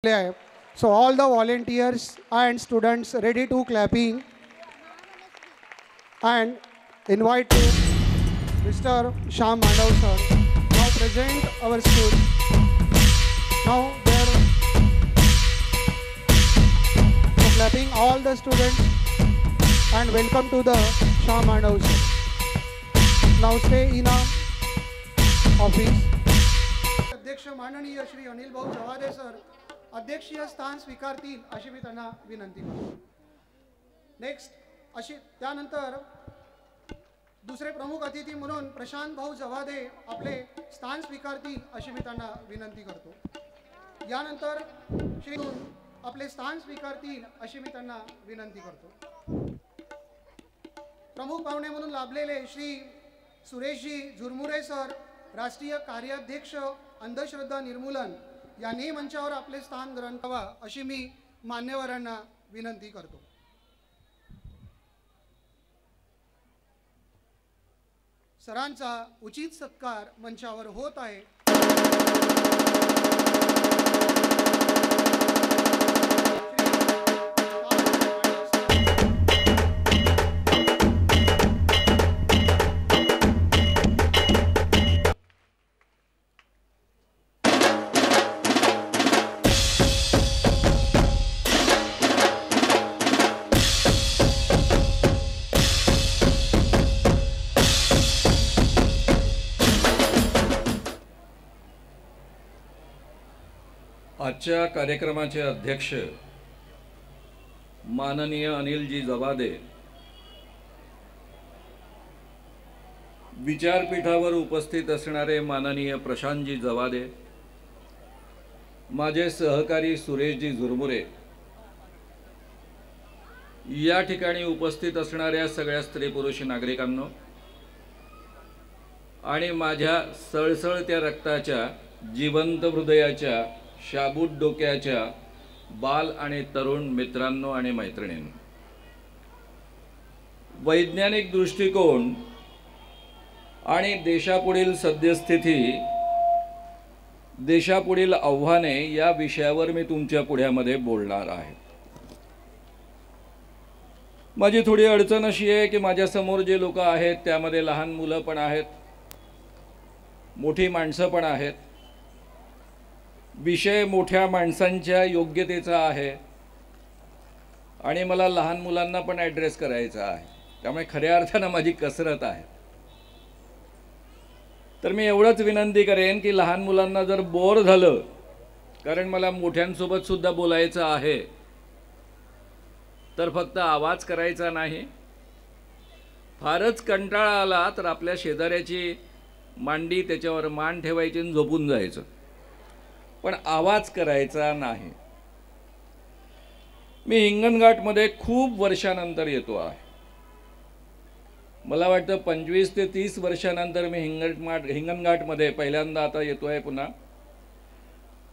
आहे. So all the volunteers and students ready to clapping and invite to Mr. Shyam Mandav sir. Now present our school. Now there so clapping all the students and welcome to the Shyam Mandav sir. Now stay in a office. अध्यक्ष माननीय श्री अनिल भाऊ Jawade sir अध्यक्षीय स्थान स्वीकारतील अशी मी त्यांना विनंती करतो. नेक्स्ट अशी त्यानंतर दुसरे प्रमुख अतिथी म्हणून प्रशांत भाऊ जवादे आपले स्थान स्वीकारतील अशी मी त्यांना विनंती करतो. यानंतर श्री आपले स्थान स्वीकारतील अशी मी त्यांना विनंती करतो. प्रमुख पाहुणे म्हणून लाभलेले श्री सुरेशजी झुरमुरे सर राष्ट्रीय कार्याध्यक्ष अंधश्रद्धा निर्मूलन यांनी मंचावर आपले स्थान ग्रहण करावा अशी मी मान्यवरांना विनंती करतो. सरांचा उचित सत्कार मंचावर होत आहे. आजच्या कार्यक्रमाचे अध्यक्ष माननीय अनिलजी जवादे, विचारपीठावर उपस्थित असणारे माननीय प्रशांतजी जवादे, माझे सहकारी सुरेशजी झुरमुरे, या ठिकाणी उपस्थित असणाऱ्या सगळ्या स्त्री पुरुष नागरिकांनो आणि माझ्या सळसळत्या रक्ताच्या जिवंत हृदयाच्या शाबूत डोक्याच्या बाल आणि तरुण मित्रांनो आणि मैत्रिणींनो, वैज्ञानिक दृष्टिकोन आणि देशापुढील सद्यस्थिती, देशापुढील आव्हाने या विषयावर मी तुमच्या पुढ्यामध्ये बोलणार आहे. माझी थोडी अडचण अशी आहे की माझ्यासमोर जे लोक आहेत त्यामध्ये लहान मुलं पण आहेत, मोठी माणसं पण आहेत. विषय मोठ्या माणसांच्या योग्यतेचा आहे आणि मला लहान मुलांना पण ॲड्रेस करायचा आहे, त्यामुळे खऱ्या अर्थानं माझी कसरत आहे. तर मी एवढंच विनंती करेन की लहान मुलांना जर बोर झालं, कारण मला मोठ्यांसोबत सुद्धा बोलायचं आहे, तर फक्त आवाज करायचा नाही. फारच कंटाळा आला तर आपल्या शेजाऱ्याची मांडी त्याच्यावर मान ठेवायची आणि झोपून जायचं, पण आवाज करायचा नाही. मी हिंगणघाटमध्ये खूप वर्षानंतर येतो आहे. मला वाटतं 25 ते 30 वर्षानंतर मी हिंगणघाटमध्ये पहिल्यांदा आता येतो आहे पुन्हा.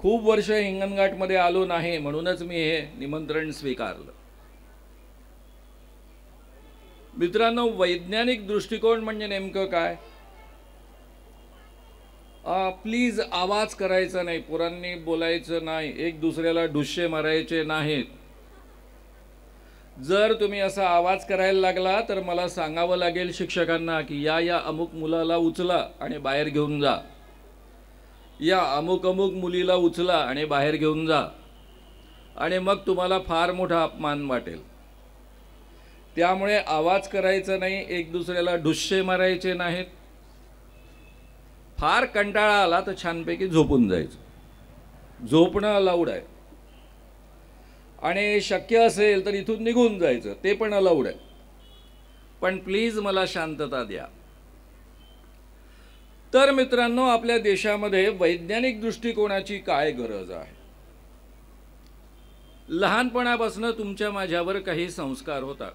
खूप वर्ष हिंगणघाटमध्ये आलो नाही म्हणूनच मी हे निमंत्रण स्वीकारलं. मित्रांनो, वैज्ञानिक दृष्टिकोन म्हणजे नेमकं काय? प्लीज आवाज करायचा नाही, पोरांनी बोलायचं नाही, एक दुसऱ्याला ढुश्शे मारायचे नाहीत. जर तुम्ही असा आवाज करायला लागला तर मला सांगावं लागेल शिक्षकांना की या अमुक मुलाला उचला आणि बाहेर घेऊन जा, या अमुक मुलीला उचला आणि बाहेर घेऊन जा, आणि मग तुम्हाला फार मोठा अपमान वाटेल. त्यामुळे आवाज करायचा नाही, एक दुसऱ्याला ढुश्शे मारायचे नाहीत. फार कंटाळा आला तर छानपैकी झोपून जायचं. झोपणं अलाउड आहे आणि शक्य असेल तर इथून निघून जायचं, ते पण अलाउड आहे. पण प्लीज मला शांतता द्या. तर मित्रांनो, आपल्या देशामध्ये वैज्ञानिक दृष्टिकोनाची काय गरज आहे? लहानपणापासून तुमच्या माझ्यावर काही संस्कार होतात.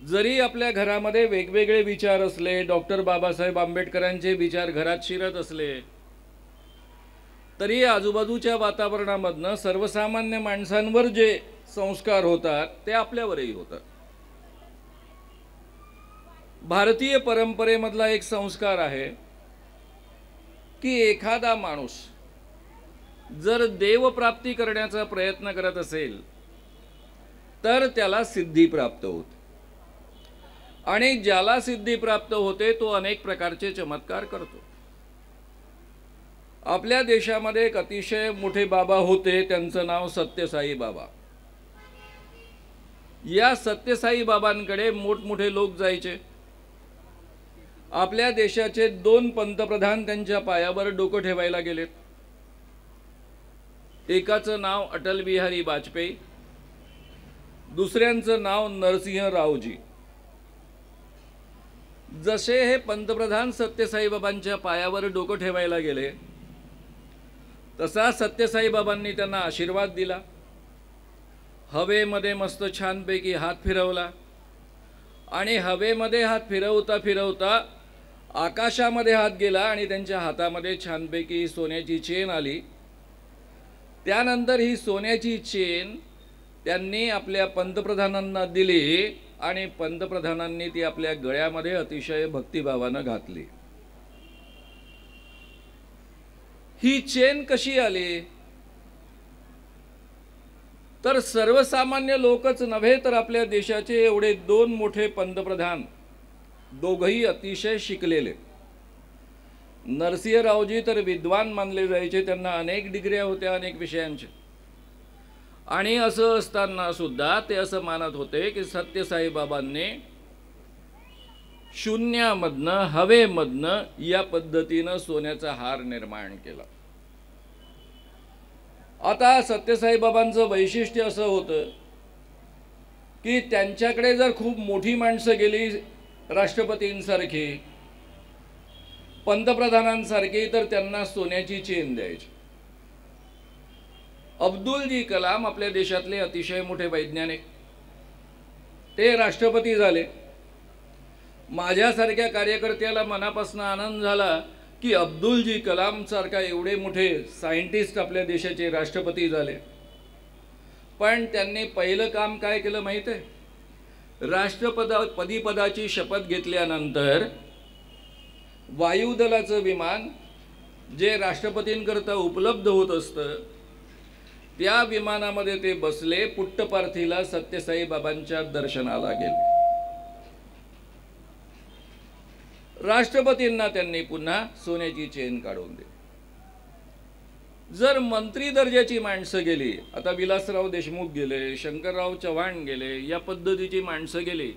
जरी आपल्या घरामध्ये वेगवेगळे विचार असले, डॉक्टर बाबासाहेब आंबेडकरांचे विचार घरात शिरत असले, तरी आजूबाजूच्या वातावरणामधनं सर्वसामान्य माणसांवर जे संस्कार होतात ते आपल्यावरही होतात. भारतीय परंपरेमधला एक संस्कार आहे की एखादा माणूस जर देवप्राप्ती करण्याचा प्रयत्न करत असेल तर त्याला सिद्धी प्राप्त होते, आणि ज्याला सिद्धी प्राप्त होते तो अनेक प्रकारचे चमत्कार करतो. आपल्या देशामध्ये एक अतिशय मोठे बाबा होते, त्यांचं नाव सत्यसाई बाबा. या सत्यसाई बाबांकडे मोठमोठे लोक जायचे. आपल्या देशाचे 2 पंतप्रधान त्यांच्या पायावर डोकं ठेवायला गेलेत. एकाचं नाव अटल बिहारी वाजपेयी, दुसऱ्यांचं नाव नरसिंह रावजी. जसे हे पंतप्रधान सत्यसाई बाबांच्या पायावर डोकं ठेवायला गेले, तसा सत्यसाई बाबांनी त्यांना आशीर्वाद दिला. हवेमध्ये मस्त छानपैकी हात फिरवला, आणि हवेमध्ये हात फिरवता फिरवता आकाशामध्ये हात गेला, आणि त्यांच्या हातामध्ये छानपैकी सोन्याची चेन आली. त्यानंतर ही सोन्याची चेन त्यांनी आपल्या पंतप्रधानांना दिली, आणि पंतप्रधानांनी ती आपल्या गळ्यामध्ये अतिशय भक्तिभावानं घातली. ही चेन कशी आली? तर सर्वसामान्य लोकच नव्हे, तर आपल्या देशाचे एवढे 2 मोठे पंतप्रधान, दोघंही अतिशय शिकलेले. नरसिंह रावजी तर विद्वान मानले जायचे, त्यांना अनेक डिग्र्या होत्या अनेक विषयांच्या. आणि असं असताना सुद्धा ते असं मानत होते की सत्यसाई बाबांनी शून्यामधनं, हवेमधनं या पद्धतीनं सोन्याचा हार निर्माण केला. आता सत्यसाई बाबांचं वैशिष्ट्य असं होतं की त्यांच्याकडे जर खूप मोठी माणसं गेली, राष्ट्रपतींसारखी, पंतप्रधानांसारखी, तर त्यांना सोन्याची चेन द्यायची. अब्दुलजी कलाम आपल्या देशातले अतिशय मोठे वैज्ञानिक, ते राष्ट्रपती झाले. माझ्यासारख्या कार्यकर्त्याला मनापासून आनंद झाला की अब्दुलजी कलाम सारखा एवढे मोठे सायंटिस्ट आपल्या देशाचे राष्ट्रपती झाले. पण त्यांनी पहिलं काम काय केलं माहिती आहे? राष्ट्रपती पदाची शपथ घेतल्यानंतर वायुदलाचं विमान जे राष्ट्रपतींकरता उपलब्ध होत असतं, त्या विमानामध्ये ते बसले. पुट्टपार्थीला सत्यसाई बाबांच्या दर्शनाला गेले. राष्ट्रपतींना त्यांनी पुन्हा सोन्याची चेन काढून दिली. जर मंत्री दर्जाची माणसं गेली, आता विलासराव देशमुख गेले, शंकरराव चव्हाण गेले, या पद्धतीची माणसं गेली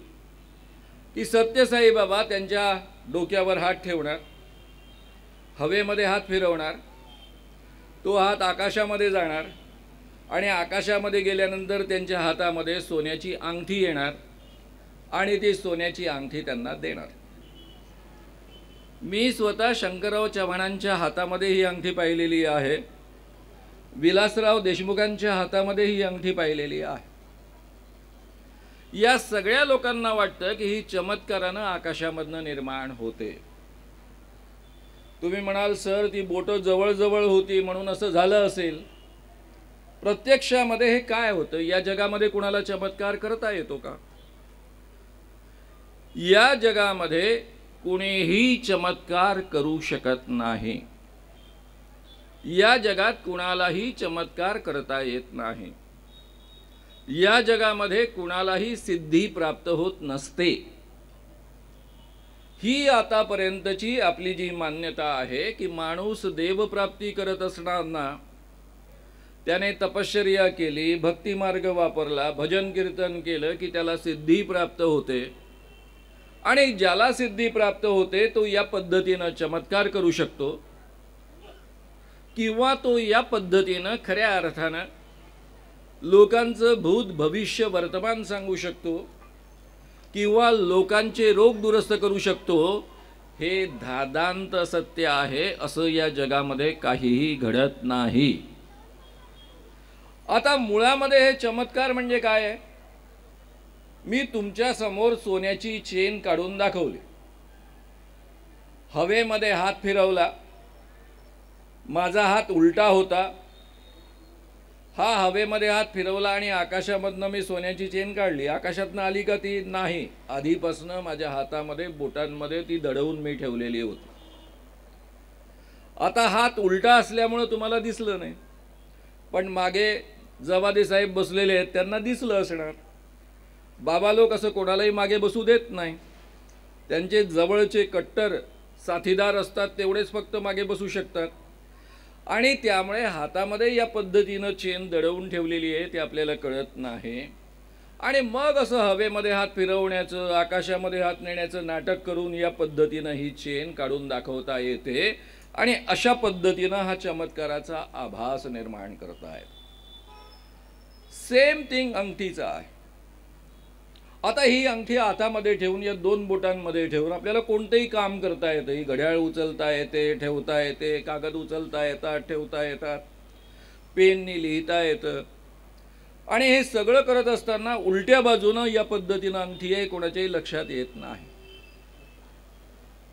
की सत्यसाई बाबा त्यांच्या डोक्यावर हात ठेवणार, हवेमध्ये हात फिरवणार, तो हात आकाशामध्ये जाणार, आणि आकाशामध्ये गेल्यानंतर त्यांच्या हातामध्ये सोन्याची अंगठी येणार, आणि ती सोन्याची अंगठी त्यांना देणार. मी स्वतः शंकरराव चव्हाणांच्या हातामध्ये ही अंगठी पाहिलेली आहे, विलासराव देशमुखांच्या हातामध्ये ही अंगठी पाहिलेली आहे. या सगळ्या लोकांना वाटतं की ही चमत्कारानं आकाशामधनं निर्माण होते. तुम्ही म्हणाल सर ती बोटं जवळ होती म्हणून असं झालं असेल. प्रत्यक्षामध्ये हे काय होतं? या जगामध्ये कुणाला चमत्कार करता येतो का? या जगामध्ये कुणीही चमत्कार करू शकत नाही. या जगात कुणालाही चमत्कार करता येत नाही. या जगामध्ये कुणालाही सिद्धी प्राप्त होत नसते. ही आतापर्यंतची आपली जी मान्यता आहे की माणूस देवप्राप्ती करत असताना त्याने तपश्चर्या केली, भक्ती मार्ग वापरला, भजन कीर्तन केलं की त्याला सिद्धी प्राप्त होते, आणि ज्याला सिद्धी प्राप्त होते तो या पद्धतीनं चमत्कार करू शकतो, किंवा तो या पद्धतीनं खऱ्या अर्थानं लोकांचं भूत भविष्य वर्तमान सांगू शकतो, किंवा लोकांचे रोग दुरुस्त करू शकतो. हे धादांत सत्य आहे. असं या जगामध्ये काहीही घडत नाही. आता मुळामध्ये हे चमत्कार म्हणजे काय आहे? मी तुमच्या समोर सोन्याची चेन काढून दाखवली, हवेमध्ये हात फिरवला, माझा हात उलटा होता, हा हवेमध्ये हात फिरवला आणि आकाशामधनं मी सोन्याची चेन काढली. आकाशातनं आली का ती? नाही. आधीपासून माझ्या हातामध्ये बोटांमध्ये ती दडवून मी ठेवलेली होती. आता हात उलटा असल्यामुळे तुम्हाला दिसलं नाही. पण मागे जवादे साहेब बसलेले आहेत, त्यांना दिसलं असणार. बाबा लोक असं कोणालाही मागे बसू देत नाही. त्यांचे जवळचे कट्टर साथीदार असतात तेवढेच फक्त मागे बसू शकतात. आणि त्यामुळे हातामध्ये या पद्धतीनं चेन दडवून ठेवलेली आहे ते आपल्याला कळत नाही. आणि मग असं हवेमध्ये हात फिरवण्याचं, आकाशामध्ये हात नेण्याचं नाटक करून या पद्धतीनं ही चेन काढून दाखवता येते. आणि अशा पद्धतीनं हा चमत्काराचा आभास निर्माण करतायत. सेम थिंग अंगठीचा आहे. आता ही अंगठी हातामध्ये ठेवून या 2 बोटांमध्ये ठेवून आपल्याला कोणतेही काम करता येतं. ही घड्याळ उचलता येते, ठेवता येते, कागद उचलता येतात, ठेवता येतात, पेननी लिहिता येतं. आणि हे सगळं करत असताना उलट्या बाजूनं या पद्धतीनं अंगठी आहे कोणाच्याही लक्षात येत नाही.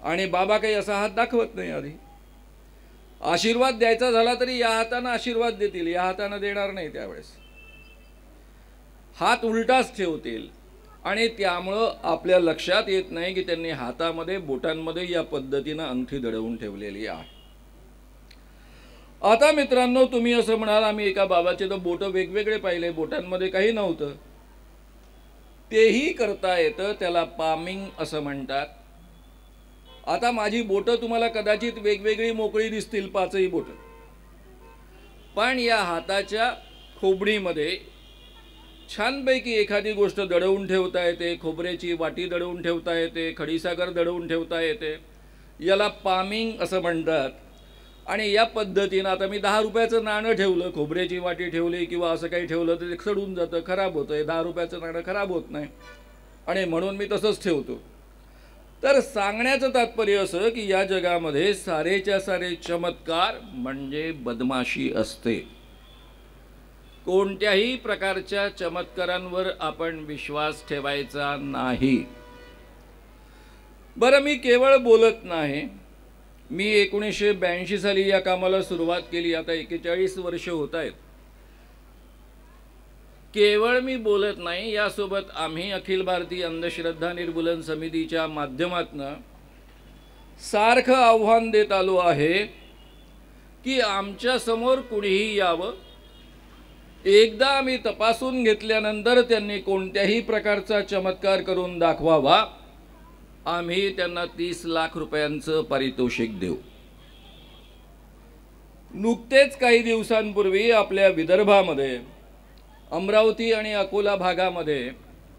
आणि बाबा काही असा हात दाखवत नाही. आधी आशीर्वाद द्यायचा झाला तरी या हातानं आशीर्वाद देतील, या हातानं देणार नाही. त्यावेळेस हात उलटाच ठेवतील. आणि त्यामुळं आपल्या लक्षात येत नाही की त्यांनी हातामध्ये, बोटांमध्ये या पद्धतीनं अंगठी दडवून ठेवलेली आहे. आता मित्रांनो, तुम्ही असं म्हणाल आम्ही एका बाबाचे तर बोटं वेगवेगळे पाहिले, बोटांमध्ये काही नव्हतं. तेही करता येतं, त्याला पामिंग असं म्हणतात. आता माझी बोटं तुम्हाला कदाचित वेगवेगळी मोकळी दिसतील, 5ही बोटं, पण या हाताच्या खोबणीमध्ये छानपैकी एखादी गोष्ट दडवून ठेवता येते. खोबऱ्याची वाटी दडवून ठेवता येते, खडीसाखर दडवून ठेवता येते. याला पामिंग असं म्हणतात. आणि या पद्धतीनं आता मी 10 रुपयाचं नाणं ठेवलं, खोबऱ्याची वाटी ठेवली किंवा असं काही ठेवलं तर ते सडून जातं, खराब होतं. 10 रुपयाचं नाणं खराब होत नाही आणि म्हणून मी तसंच ठेवतो. तर सांगण्याचं तात्पर्य असं की या जगामध्ये सारेच्या सारे चमत्कार म्हणजे बदमाशी असते. कोणत्याही प्रकारच्या चमत्कारांवर आपण विश्वास ठेवायचा नाही. बरं, मी केवळ बोलत नाही. मी 1982 साली या कामाला सुरुवात केली. आता 41 वर्ष होत आहेत. केवळ मी बोलत नाही, यासोबत आम्ही अखिल भारतीय अंधश्रद्धा निर्मूलन समितीच्या माध्यमातून सारखं आव्हान देत आलो आहे की आमच्या समोर कुणीही यावं. एकदा आम्ही तपासून घेतल्यानंतर त्यांनी कोणत्याही प्रकारचा चमत्कार करून दाखवावा. आम्ही त्यांना 30 लाख रुपयांचं पारितोषिक देऊ. नुकतेच काही दिवसांपूर्वी आपल्या विदर्भामध्ये अमरावती आणि अकोला भागामध्ये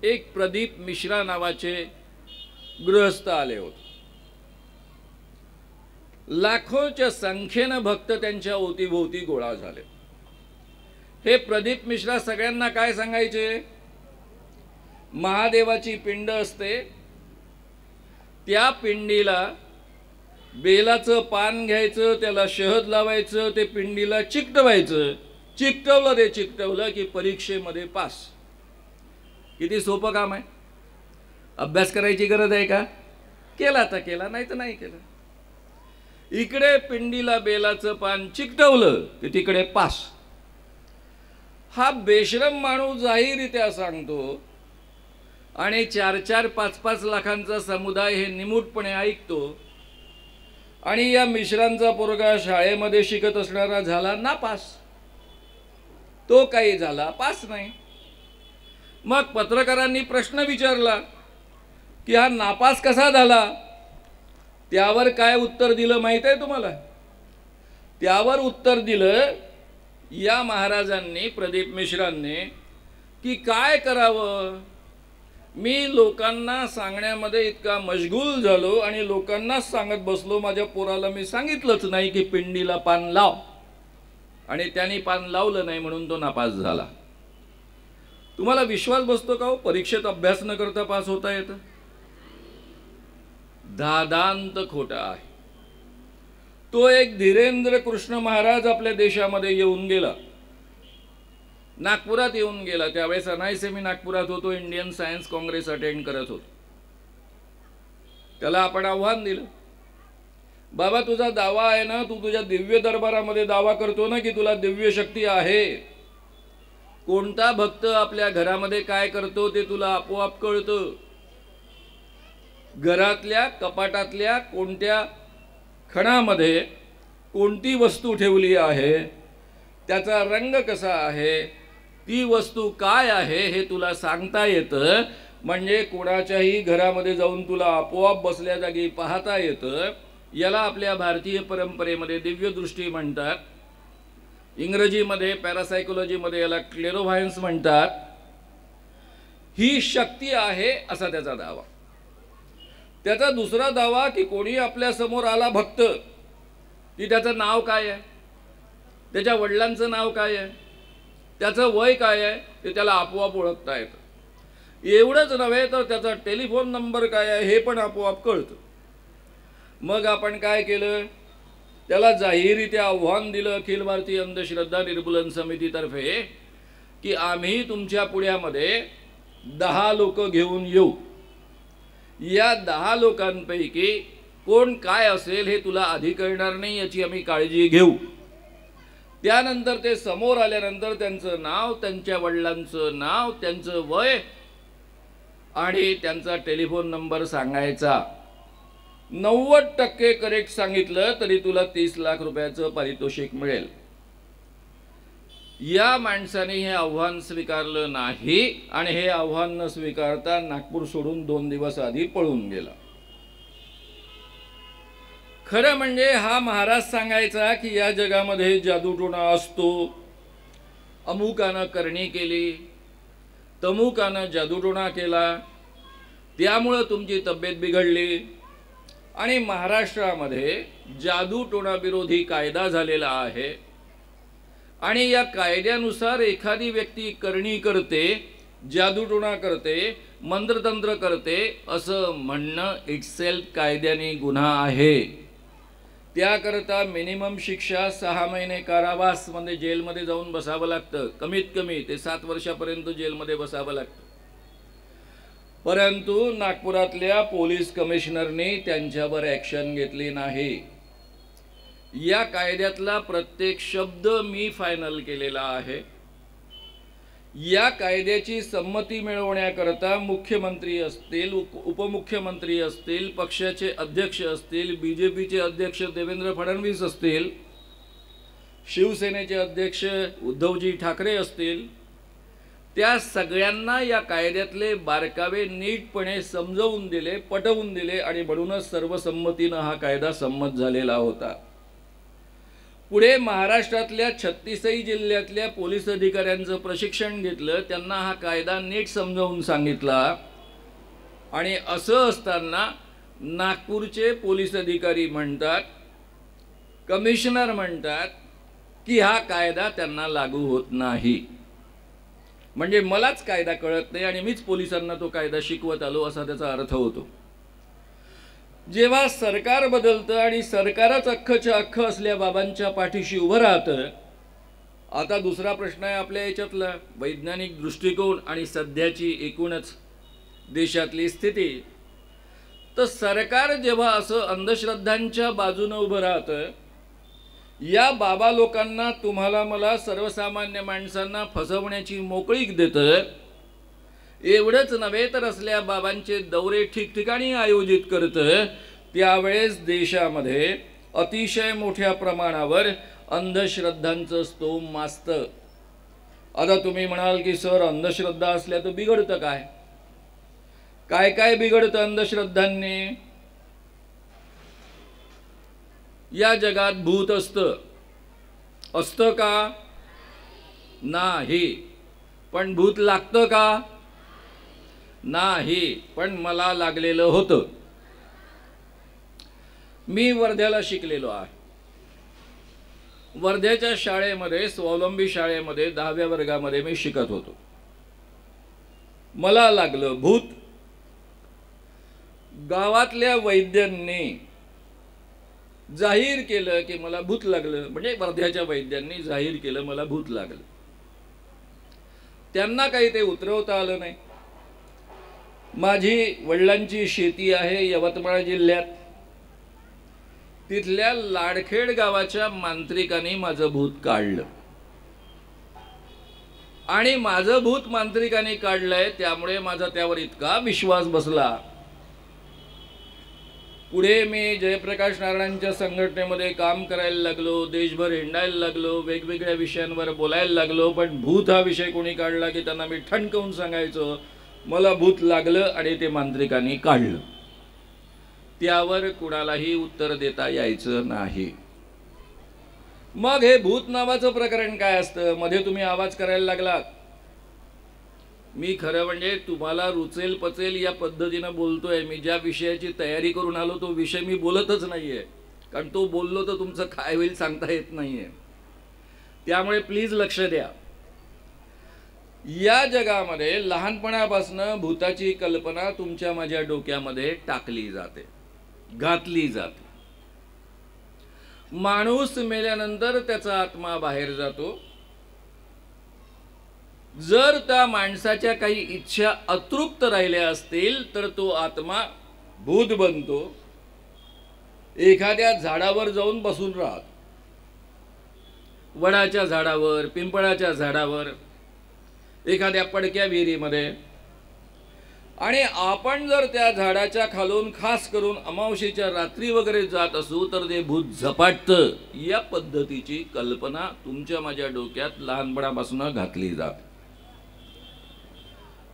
एक प्रदीप मिश्रा नावाचे गृहस्थ आले होते. लाखोच्या संख्येनं भक्त त्यांच्या ओतीभोवती गोळा झाले. हे प्रदीप मिश्रा सगळ्यांना काय सांगायचे, महादेवाची पिंड असते, त्या पिंडीला बेलाचं पान घ्यायचं, त्याला शहद लावायचं, ते पिंडीला चिकटवायचं. चिकटवलं ते चिकटवलं की परीक्षेमध्ये पास. किती सोपं काम आहे. अभ्यास करायची गरज आहे का? केला तर केला, नाही तर नाही केला. इकडे पिंडीला बेलाचं पान चिकटवलं की तिकडे पास. हा बेशरम माणूस जाहीररित्या सांगतो आणि 4-4, 5-5 लाखांचा समुदाय हे निमूटपणे ऐकतो. आणि या मिश्रांचा पोरगा शाळेमध्ये शिकत असणारा झाला नापास. तो काही झाला पास नाही. मग पत्रकारांनी प्रश्न विचारला की हा नापास कसा झाला. त्यावर काय उत्तर दिलं माहित आहे तुम्हाला? त्यावर उत्तर दिलं या महाराजांनी, प्रदीप मिश्रांनी, की काय करावं, मी लोकांना सांगण्यामध्ये इतका मशगूल झालो आणि लोकांनाच सांगत बसलो. माझ्या पोराला मी सांगितलंच नाही की पिंडीला पान लाव, आणि त्यांनी पान लावलं नाही म्हणून तो नापास झाला. तुम्हाला विश्वास बसतो का हो? परीक्षेत अभ्यास न करता पास होता येतं? दादांत खोटा आहे. तो एक धीरेंद्र कृष्ण महाराज आपल्या देशामध्ये येऊन गेला, नागपुरात येऊन गेला. त्यावेळेस अनायसे मी नागपुरात होतो, इंडियन सायन्स काँग्रेस अटेंड करत होतो. त्याला आपण आव्हान दिलं, बाबा तुझा दावा आहे ना, तू तुझ्या दिव्य दरबारामध्ये दावा करतो ना की तुला दिव्य शक्ती आहे. कोणता भक्त आपल्या घरामध्ये काय करतो ते तुला आपोआप कळतं. घरातल्या कपाटातल्या कोणत्या खणामध्ये कोणती वस्तू ठेवली आहे त्याचा रंग कसा आहे, ती वस्तू काय आहे हे तुला सांगता येतं. म्हणजे कोणाच्याही घरामध्ये जाऊन तुला आपोआप बसल्या जागी पाहता येतं. याला आपल्या भारतीय परंपरेमध्ये दिव्यदृष्टी म्हणतात. इंग्रजीमध्ये पॅरासायकोलॉजीमध्ये याला क्लेरोव्हायन्स म्हणतात. ही शक्ती आहे असा त्याचा दावा. त्याचा दुसरा दावा की कोणी आपल्या समोर आला भक्त की त्याचं नाव काय आहे, त्याच्या वडिलांचं नाव काय आहे, त्याचं वय काय आहे ते त्याला आपोआप ओळखता येतं. एवढंच नव्हे तर त्याचा टेलिफोन नंबर काय आहे हे पण आपोआप कळतं. मग आपण काय केलं, त्याला जाहीररित्या आव्हान दिलं अखिल भारतीय अंधश्रद्धा निर्मूलन समितीतर्फे की आम्ही तुमच्या पुण्यामध्ये 10 लोक घेऊन येऊ. या 10 लोकांपैकी कोण काय असेल हे तुला आधी कळणार नाही याची आम्ही काळजी घेऊ. त्यानंतर ते समोर आल्यानंतर त्यांचं नाव, त्यांच्या वडिलांचं नाव, त्यांचं वय आणि त्यांचा टेलिफोन नंबर सांगायचा. 90% करेक्ट सांगितलं तरी तुला 30 लाख रुपयाचं पारितोषिक मिळेल. या माणसाने हे आव्हान स्वीकारलं नाही आणि हे आव्हान न स्वीकारता नागपूर सोडून 2 दिवस आधी पळून गेला. खरं म्हणजे हा महाराज सांगायचा की या जगामध्ये जादूटोणा असतो, अमुकानं करणी केली, तमुकानं जादूटोणा केला, त्यामुळं तुमची तब्येत बिघडली. आणि महाराष्ट्रामध्ये जादूटोणा विरोधी कायदा झालेला आहे आणि या कायद्यानुसार एखादी व्यक्ती करणी करते, जादूटोणा करते, मंत्रतंत्र करते असं म्हणणं इटसेल्फ कायद्याने गुन्हा आहे. त्याकरता मिनिमम शिक्षा 6 महिने कारावास म्हणजे जेलमध्ये जाऊन बसावं लागतं. कमीत कमी ते 7 वर्षापर्यंत जेलमध्ये बसावं लागतं. परंतु नागपुरातल्या पोलीस कमिशनरने त्यांच्यावर ॲक्शन घेतली नाही. या कायद्यातला प्रत्येक शब्द मी फायनल केलेला आहे. या कायद्याची संमती मिळवण्याकरता मुख्यमंत्री असतील, उपमुख्यमंत्री असतील, पक्षाचे अध्यक्ष असतील, बीजेपीचे अध्यक्ष देवेंद्र फडणवीस असतील, शिवसेनेचे अध्यक्ष उद्धवजी ठाकरे असतील, त्या सगळ्यांना या कायद्यातले बारकावे नीटपणे समजवून दिले, पटवून दिले आणि म्हणूनच सर्वसंमतीनं हा कायदा संमत झालेला होता. पुढे महाराष्ट्रातल्या 36 जिल्ह्यातल्या पोलीस अधिकाऱ्यांचं प्रशिक्षण घेतलं, त्यांना हा कायदा नीट समजावून सांगितला आणि असं असताना नागपूरचे पोलीस अधिकारी म्हणतात, कमिशनर म्हणतात की हा कायदा त्यांना लागू होत नाही. म्हणजे मलाच कायदा कळत नाही आणि मीच पोलिसांना तो कायदा शिकवत आलो असा त्याचा अर्थ होतो. जेव्हा सरकार बदलतं आणि सरकारच अख्खच्या अख्ख असल्या बाबांच्या पाठीशी उभं राहतं. आता दुसरा प्रश्न आहे आपल्या याच्यातला वैज्ञानिक दृष्टिकोन आणि सध्याची एकूणच देशातली स्थिती. तर सरकार जेव्हा असं अंधश्रद्धांच्या बाजूने उभं राहतं, या बाबा लोकांना, तुम्हाला मला सर्वसामान्य माणसांना फसवण्याची मोकळीक देतं. एवढंच नव्हे तर असल्या बाबांचे दौरे ठिकठिकाणी आयोजित करतं. त्यावेळेस देशामध्ये अतिशय मोठ्या प्रमाणावर अंधश्रद्धांचं स्तोम माजतं. आता तुम्ही म्हणाल की सर अंधश्रद्धा असल्या तर बिघडतं काय? काय काय बिघडतं अंधश्रद्धांनी? या जगात भूत असतं का? नाही. पण भूत लागतं का? नाही. पण मला लागलेलं होतं. मी वर्ध्याला शिकलेलो आहे. वर्ध्याच्या शाळेमध्ये, स्वावलंबी शाळेमध्ये 10व्या वर्गामध्ये मी शिकत होतो. मला लागलं भूत. गावातल्या वैद्यांनी जाहीर केलं की मला भूत लागलं. म्हणजे वर्ध्याच्या वैद्यांनी जाहीर केलं मला भूत लागलं. त्यांना काही ते उतरवता आलं नाही. माझी वडिलांची शेती आहे यवतमाळ जिल्ह्यात. तिथल्या लाडखेड गावाच्या मांत्रिकाने माझं भूत काढलं आणि माझं भूत मांत्रिकाने काढलंय त्यामुळे माझा त्यावर इतका विश्वास बसला. पुढे मी जयप्रकाश नारायणांच्या संघटनेमध्ये काम करायला लागलो, देशभर हिंडायला लागलो, वेगवेगळ्या विषयांवर बोलायला लागलो. पण भूत हा विषय कोणी काढला की त्यांना मी ठणकावून सांगायचो मला भूत लागलं आणि ते मांत्रिकांनी काढलं. त्यावर कुणालाही उत्तर देता यायचं नाही. मग हे भूत नावाचं प्रकरण काय असतं? मध्ये तुम्ही आवाज करायला लागलात. मी खरं म्हणजे तुम्हाला रुचेल पचेल या पद्धतीनं बोलतोय. मी ज्या विषयाची तयारी करून आलो तो विषय मी बोलतच नाहीये, कारण तो बोललो तर तुमचं काय होईल सांगता येत नाहीये. त्यामुळे प्लीज लक्ष द्या. या जगामध्ये लहानपणापासून भूताची कल्पना तुमच्या माझ्या डोक्यामध्ये टाकली जाते, घातली जाते. माणूस मेल्यानंतर त्याचा आत्मा बाहेर जातो. जर त्या माणसाच्या काही इच्छा अतृप्त राहिल्या असतील तर तो आत्मा भूत बनतो. एखाद्या झाडावर जाऊन बसून राहत, वडाच्या झाडावर, पिंपळाच्या झाडावर, एखाद्या पडक्या विहिरीमध्ये. आणि आपण जर त्या झाडाच्या खालून खास करून अमावस्येच्या रात्री वगैरे जात असू तर ते भूत झपाटतं. या पद्धतीची कल्पना तुमच्या माझ्या डोक्यात लहानपणापासून घातली जाते.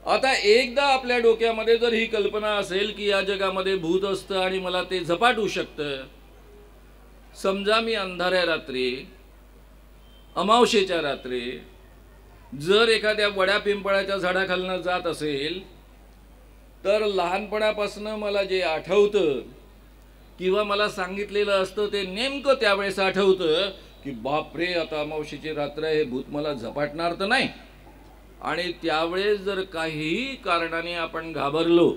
आता एकदा आपल्या डोक्यामध्ये जर ही कल्पना असेल की या जगामध्ये भूत असतं आणि मला ते झपाटू शकतं. समजा मी अंधाऱ्या रात्री, अमावस्येच्या रात्री जर एखाद्या वड्या पिंपळाच्या झाडाखालनं जात असेल तर लहानपणापासून मला जे आठवतं किंवा मला सांगितलेलं असतं ते नेमकं त्यावेळेस आठवतं की बापरे आता अमावस्येची रात्र आहे, भूत मला झपाटणार तर नाही. आणि त्यावेळेस जर काहीही कारणाने आपण घाबरलो,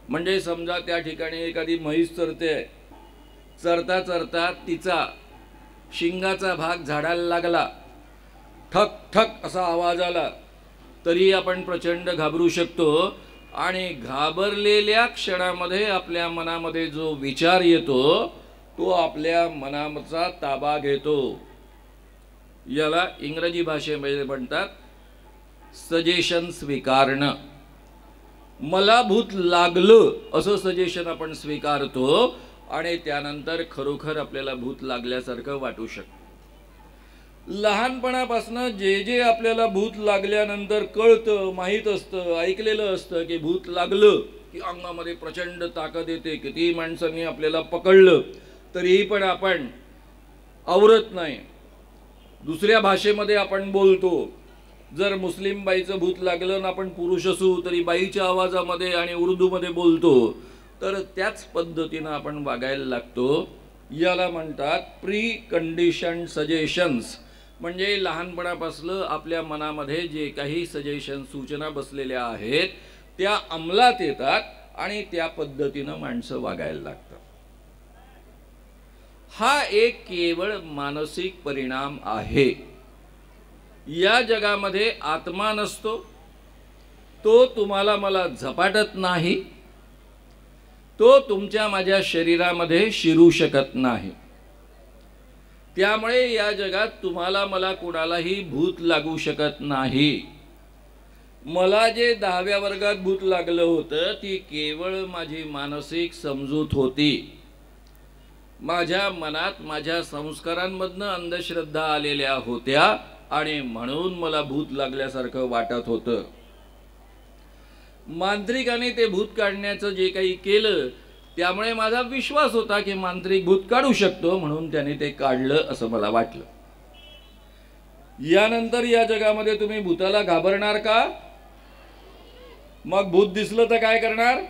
म्हणजे समजा त्या ठिकाणी एखादी म्हैस चरते, चरता चरता तिचा शिंगाचा भाग झाडाला लागला, ठक ठक असा आवाज आला, तरी आपण प्रचंड घाबरू शकतो. आणि घाबरलेल्या क्षणामध्ये आपल्या मनामध्ये जो विचार येतो तो आपल्या मनाचा ताबा घेतो. याला इंग्रजी भाषेमध्ये म्हणतात सजेशन स्वीकारणं. मला भूत लागलं असं सजेशन आपण स्वीकारतो आणि त्यानंतर खरोखर आपल्याला भूत लागल्यासारखं वाटू शकतं. लहानपणापासून जे जे आपल्याला भूत लागल्यानंतर कळतं, माहीत असतं, ऐकलेलं असतं की भूत लागलं की अंगामध्ये प्रचंड ताकद येते, किती माणसांनी आपल्याला पकडलं तरीही पण आपण आवरत नाही. दुसऱ्या भाषेमध्ये आपण बोलतो. जर मुस्लिम बाईचं भूत लागलं ना आपण पुरुष असू तरी बाईच्या आवाजामध्ये आणि उर्दूमध्ये बोलतो, तर त्याच पद्धतीनं आपण वागायला लागतो. याला म्हणतात प्री कंडिशन सजेशन्स. म्हणजे लहानपणापासून आपल्या मनामध्ये जे काही सजेशन सूचना बसलेल्या आहेत त्या अंमलात येतात आणि त्या पद्धतीनं माणसं वागायला लागतात. हा एक केवळ मानसिक परिणाम आहे. या जगामध्ये आत्मा नसतो, तो तुम्हाला मला झपाटत नाही, तो तुमच्या माझ्या शरीरामध्ये शिरू शकत नाही. त्यामुळे या जगात तुम्हाला मला कोणालाही भूत लागू शकत नाही. मला जे 10व्या वर्गात भूत लागलं होतं ती केवळ माझी मानसिक समजूत होती. माझ्या मनात माझ्या संस्कारांमधनं अंधश्रद्धा आलेल्या होत्या आणि म्हणून मला भूत लागल्यासारखं वाटत होतं. मांत्रिकाने ते भूत काढण्याचं जे काही केलं त्यामुळे माझा विश्वास होता की मांत्रिक भूत काढू शकतो, म्हणून त्याने ते काढलं असं मला वाटलं. यानंतर या जगामध्ये तुम्ही भूताला घाबरणार का? मग भूत दिसलं तर काय करणार?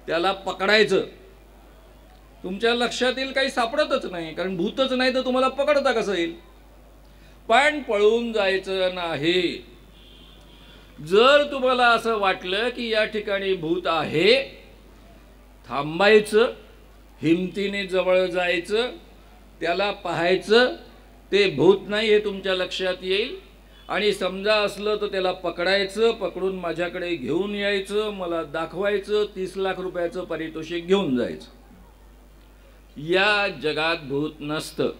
त्याला पकडायचं. तुमच्या लक्षात येईल काही सापडतच नाही, कारण भूतच नाही तर तुम्हाला पकडता कसं येईल? पण पळून जायचं नाही. जर तुम्हाला असं वाटलं की या ठिकाणी भूत आहे, थांबायचं, हिमतीने जवळ जायचं, त्याला पाहायचं. ते भूत नाही हे तुमच्या लक्षात येईल आणि समजा असलं तर त्याला पकडायचं, पकडून माझ्याकडे घेऊन यायचं, मला दाखवायचं, 30 लाख रुपयाचं पारितोषिक घेऊन जायचं. या जगात भूत नसतं.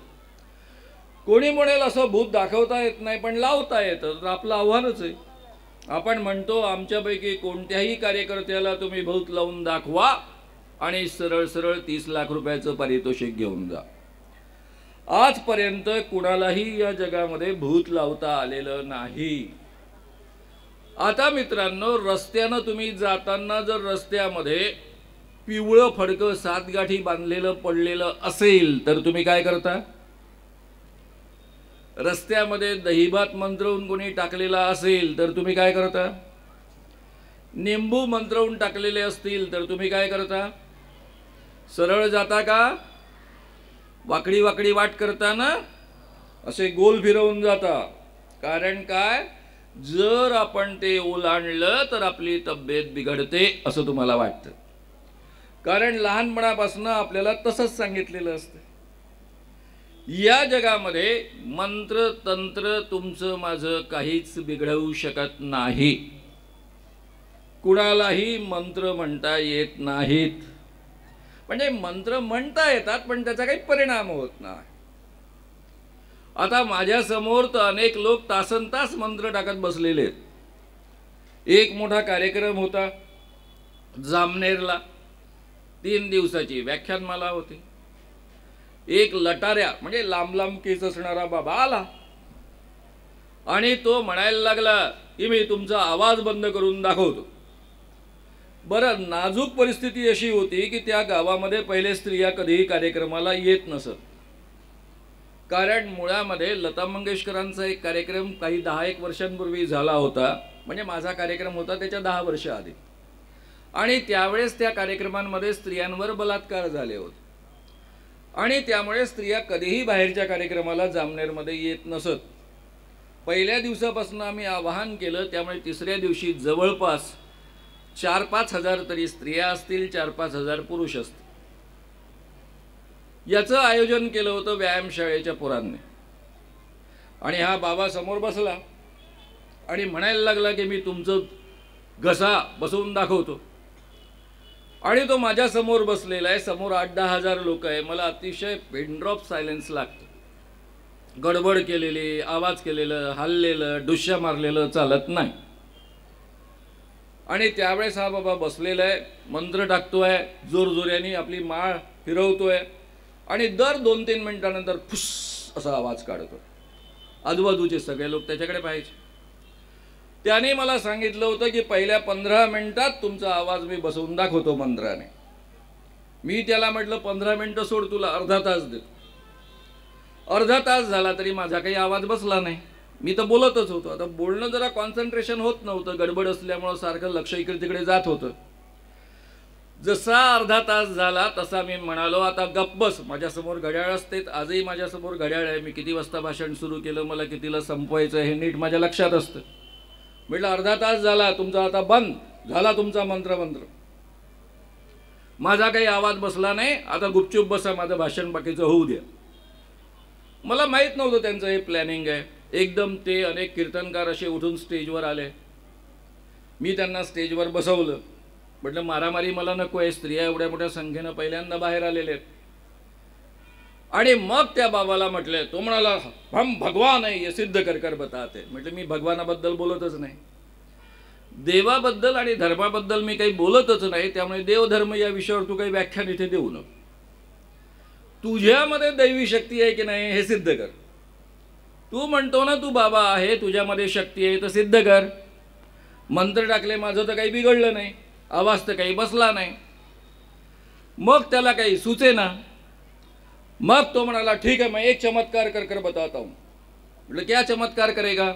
कोणी म्हणेल असं भूत दाखवता येत नाही पण लावता येतं, तर आपलं आव्हानच आहे. आपण म्हणतो आमच्यापैकी कोणत्याही कार्यकर्त्याला तुम्ही भूत लावून दाखवा आणि सरळ सरळ 30 लाख रुपयाचं पारितोषिक घेऊन जा. आजपर्यंत कुणालाही या जगामध्ये भूत लावता आलेलं नाही. आता मित्रांनो, रस्त्यानं तुम्ही जाताना जर रस्त्यामध्ये पिवळं फडकं 7 गाठी बांधलेलं पडलेलं असेल तर तुम्ही काय करता? रस्त्यामध्ये दहीभात मंत्रवून कोणी टाकलेला असेल तर तुम्ही काय करता? निंबू मंत्रवून टाकलेले असतील तर तुम्ही काय करता? सरळ जाता का? वाकडी वाकडी वाट करताना असे गोल फिरवून जाता. कारण काय? जर आपण ते ओलांडलं तर आपली तब्येत बिघडते असं तुम्हाला वाटतं. कारण लहानपणापासून आपल्याला तसंच सांगितलेलं असतं. या जगामध्ये मंत्र तंत्र तुमचं माझं काहीच बिघडवू शकत नाही. कुणालाही मंत्र म्हणता येत नाहीत. म्हणजे मंत्र म्हणता येतात पण त्याचा काही परिणाम होत नाही. आता माझ्या समोर तर अनेक लोक तासनतास मंत्र टाकत बसलेले आहेत. एक मोठा कार्यक्रम होता जामनेरला, 3 दिवसाची व्याख्यानमाला होती. एक लटाऱ्या म्हणजे लांब लांब केस असणारा बाबा आला आणि तो म्हणायला लागला की मी तुमचा आवाज बंद करून दाखवतो. बरं, नाजूक परिस्थिती अशी होती की त्या गावामध्ये पहिले स्त्रिया कधीही कार्यक्रमाला येत नसत. कारण मुळामध्ये लता मंगेशकरांचा एक कार्यक्रम काही 10-1 वर्षांपूर्वी झाला होता. म्हणजे माझा कार्यक्रम होता त्याच्या 10 वर्ष आधी. आणि त्यावेळेस त्या कार्यक्रमांमध्ये स्त्रियांवर बलात्कार झाले होते आणि त्यामुळे स्त्रिया कधीही बाहेरच्या कार्यक्रमाला जामनेरमध्ये येत नसत. पहिल्या दिवसापासून आम्ही आवाहन केलं, त्यामुळे 3ऱ्या दिवशी जवळपास 4-5 हजार तरी स्त्रिया असतील, 4-5 हजार पुरुष असतील. याचं आयोजन केलं होतं व्यायामशाळेच्या पोरांनी. आणि हा बाबा समोर बसला आणि म्हणायला लागला की मी तुमचं घसा बसवून दाखवतो. आणि तो माझ्या समोर बसलेला आहे. समोर 8-10 हजार लोक आहे. मला अतिशय पेनड्रॉप सायलेन्स लागतं. गडबड केलेली, आवाज केलेलं, हललेलं, डुश्या मारलेलं चालत नाही. आणि त्यावेळेस हा बाबा बसलेला आहे, मंत्र टाकतोय, जोरजोऱ्याने आपली माळ फिरवतोय आणि दर 2-3 मिनिटानंतर फुस असा आवाज काढतो. आजूबाजूचे सगळे लोक त्याच्याकडे पाहायचे. त्याने मला सांगितलं होतं की पहिल्या 15 मिनिटात तुमचा आवाज मी बसवून दाखवतो मंत्राने. मी त्याला म्हटलं 15 मिनिटं सोड, तुला अर्धा तास देतो. अर्धा तास झाला तरी माझा काही आवाज बसला नाही. मी तर बोलतच होतो. आता बोलणं जरा कॉन्सन्ट्रेशन होत नव्हतं, गडबड असल्यामुळं सारखं लक्ष इकडे तिकडे जात होतं. जसा अर्धा तास झाला तसा मी म्हणालो आता गप्प बस. माझ्यासमोर घड्याळ असते, आजही माझ्यासमोर घड्याळ आहे. मी किती वाजता भाषण सुरू केलं, मला कितीला संपवायचं हे नीट माझ्या लक्षात असतं. म्हटलं अर्धा तास झाला तुमचा, आता बंद झाला तुमचा मंत्र. माझा काही आवाज बसला नाही, आता गुपचूप बसा, माझं भाषण बाकीचं होऊ द्या. मला माहीत नव्हतं त्यांचं हे प्लॅनिंग आहे. एकदम ते अनेक कीर्तनकार असे उठून स्टेजवर आले. मी त्यांना स्टेजवर बसवलं. म्हटलं मारामारी मला नको आहे. स्त्रिया एवढ्या मोठ्या संख्येनं पहिल्यांदा बाहेर आलेले आहेत. आणि मग त्या बाबाला म्हटलं, तो म्हणाला हम भगवान आहे, हे सिद्ध कर बताते. म्हटलं मी भगवानाबद्दल बोलतच नाही, देवाबद्दल आणि धर्माबद्दल मी काही बोलतच नाही. त्यामुळे देवधर्म या विषयावर तू काही व्याख्यान इथे देऊ नको. तुझ्यामध्ये दैवी शक्ती आहे की नाही हे सिद्ध कर. तू म्हणतो ना तू बाबा आहे, तुझ्यामध्ये शक्ती आहे तर सिद्ध कर. मंत्र टाकले, माझं तर काही बिघडलं नाही, आवाज तर काही बसला नाही. मग त्याला काही सुचेना. मग तो म्हणाला ठीक है मैं एक चमत्कार कर बताता हूँ. बोले क्या चमत्कार करेगा?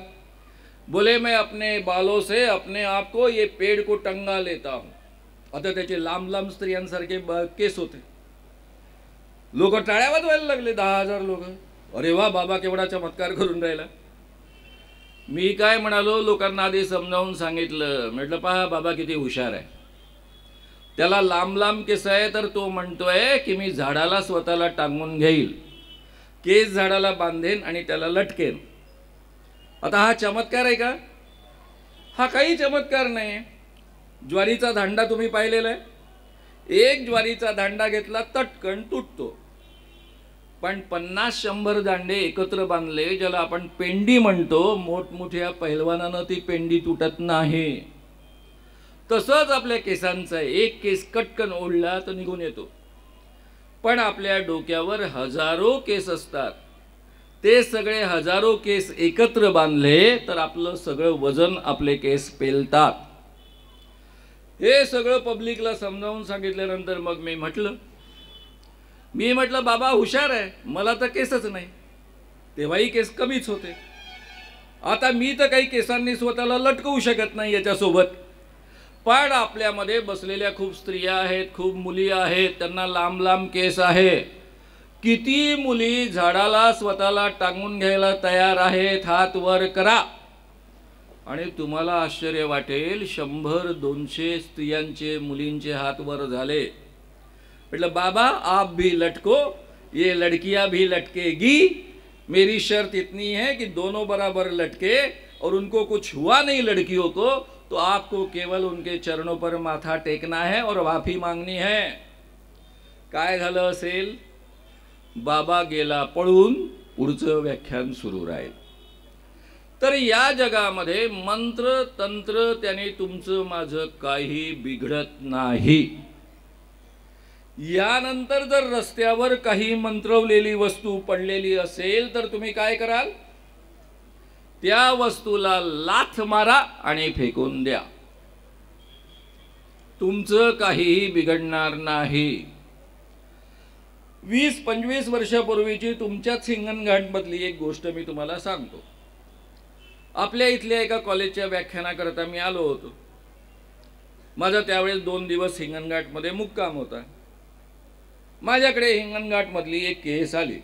बोले मैं अपने बालों से अपने आप को ये पेड़ को टंगा लेता हूँ. आता त्याचे लांब लांब स्त्रियांसारखे केस होते. लोक टाळ्या वाजवायला लागले, 10,000 लोक. अरे वा, बाबा केवढा चमत्कार करून राहिला. मी काय म्हणालो, लोकांना आधी समजावून सांगितलं. म्हटलं पहा बाबा किती हुशार आहे. त्याला लांब लांब केस आहे तर तो म्हणतोय की मी झाडाला स्वतःला टांगून घेईल, केस झाडाला बांधेन आणि त्याला लटकेन. आता हा चमत्कार आहे का? हा काही चमत्कार नाही. ज्वारीचा दांडा तुम्ही पाहिलेला आहे. एक ज्वारीचा दांडा घेतला तटकन तुटतो. पण 50-100 दांडे एकत्र बांधले, ज्याला आपण पेंडी म्हणतो, मोठमोठ्या पहिलवानानं ती पेंडी तुटत नाही. तसंच आपल्या केसांचा एक केस कटकन ओढला तर निघून येतो. पण आपल्या डोक्यावर हजारो केस असतात. ते सगळे हजारो केस एकत्र बांधले तर आपलं सगळं वजन आपले केस पेलतात. हे सगळं पब्लिकला समजावून सांगितल्यानंतर मग मी म्हटलं बाबा हुशार आहे, मला तर केसच नाही. तेव्हाही केस कमीच होते. आता मी तर काही केसांनी स्वतःला लटकवू शकत नाही याच्यासोबत. पण आपल्यामध्ये बसलेल्या खूप स्त्रिया आहेत, खूप मुली आहेत, त्यांना लांब लांब केस आहे. किती मुली झाडाला स्वतःला टांगून घ्यायला तयार आहेत, हात वर करा. आणि तुम्हाला आश्चर्य वाटेल, 100-200 स्त्रियांचे मुलींचे हात वर झाले. म्हटलं बाबा आप भी लटको, ये लड़कियां भी लटकेगी. मेरी शर्त इतनी है कि दोनों बराबर लटके और उनको कुछ हुआ नहीं लड़कियों को तो आपको केवल उनके चरणों पर माथा टेकना है और माफी मांगनी है. काय झालं असेल? बाबा गेला पळून, पुढचं व्याख्यान सुरू राहील. तर या जगामध्ये मंत्र तंत्र त्याने तुमचं माझं काही बिघडत नाही. यानंतर जर रस्त्यावर काही मंत्रवलेली वस्तू पडलेली असेल तर तुम्ही काय कराल? त्या वस्तूला लाथ मारा आणि फेकून द्या. तुमचं काहीही बिघडणार नाही. 20-25 वर्षापूर्वीची तुमच्याच हिंगणघाटमधली एक गोष्ट मी तुम्हाला सांगतो. आपल्या इथल्या एका कॉलेजच्या व्याख्यानाकरता मी आलो होतो. माझा त्यावेळेस 2 दिवस हिंगणघाटमध्ये मुक्काम होता. माझ्याकडे हिंगणघाटमधली एक केस आली.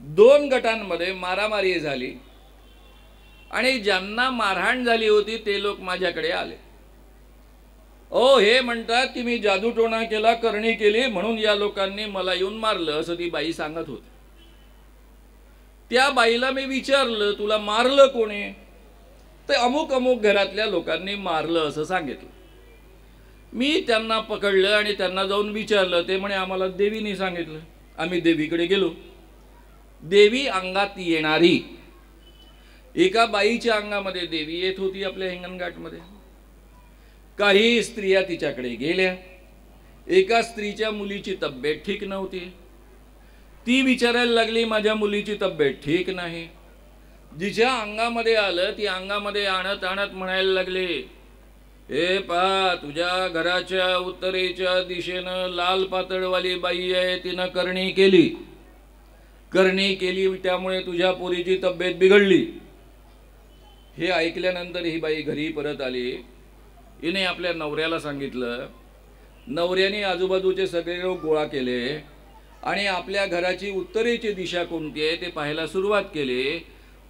2 गटांमध्ये मारामारी झाली आणि ज्यांना मारहाण झाली होती ते लोक माझ्याकडे आले. हे म्हणतात की मी जादूटोणा केला, करणी केली म्हणून या लोकांनी मला येऊन मारलं, असं ती बाई सांगत होती. त्या बाईला मी विचारलं तुला मारलं कोणी? तर अमुक अमुक घरातल्या लोकांनी मारलं असं सांगितलं. मी त्यांना पकडलं आणि त्यांना जाऊन विचारलं. ते म्हणे आम्हाला देवीने सांगितलं. आम्ही देवीकडे गेलो. देवी अंगात येणारी, एका बाईच्या अंगामध्ये देवी येत होती आपल्या हिंगणघाटमध्ये. काही स्त्रिया तिच्याकडे गेल्या. एका स्त्रीच्या मुलीची तब्येत ठीक नव्हती. ती विचारायला लागली माझ्या मुलीची तब्येत ठीक नाही. जिच्या अंगामध्ये आलं ती अंगामध्ये आणत आणत म्हणायला लागले, हे पहा तुझ्या घराच्या उत्तरेच्या दिशेनं लाल पातळवाली बाई आहे, तिनं करणी केली त्यामुळे तुझ्या पोरीची तब्येत बिघडली. हे ऐकल्यानंतर ही बाई घरी परत आली. हिने आपल्या नवऱ्याला सांगितलं. नवऱ्याने आजूबाजूचे सगळे लोक गोळा केले आणि आपल्या घराची उत्तरेची दिशा कोणती आहे ते पाहायला सुरुवात केली.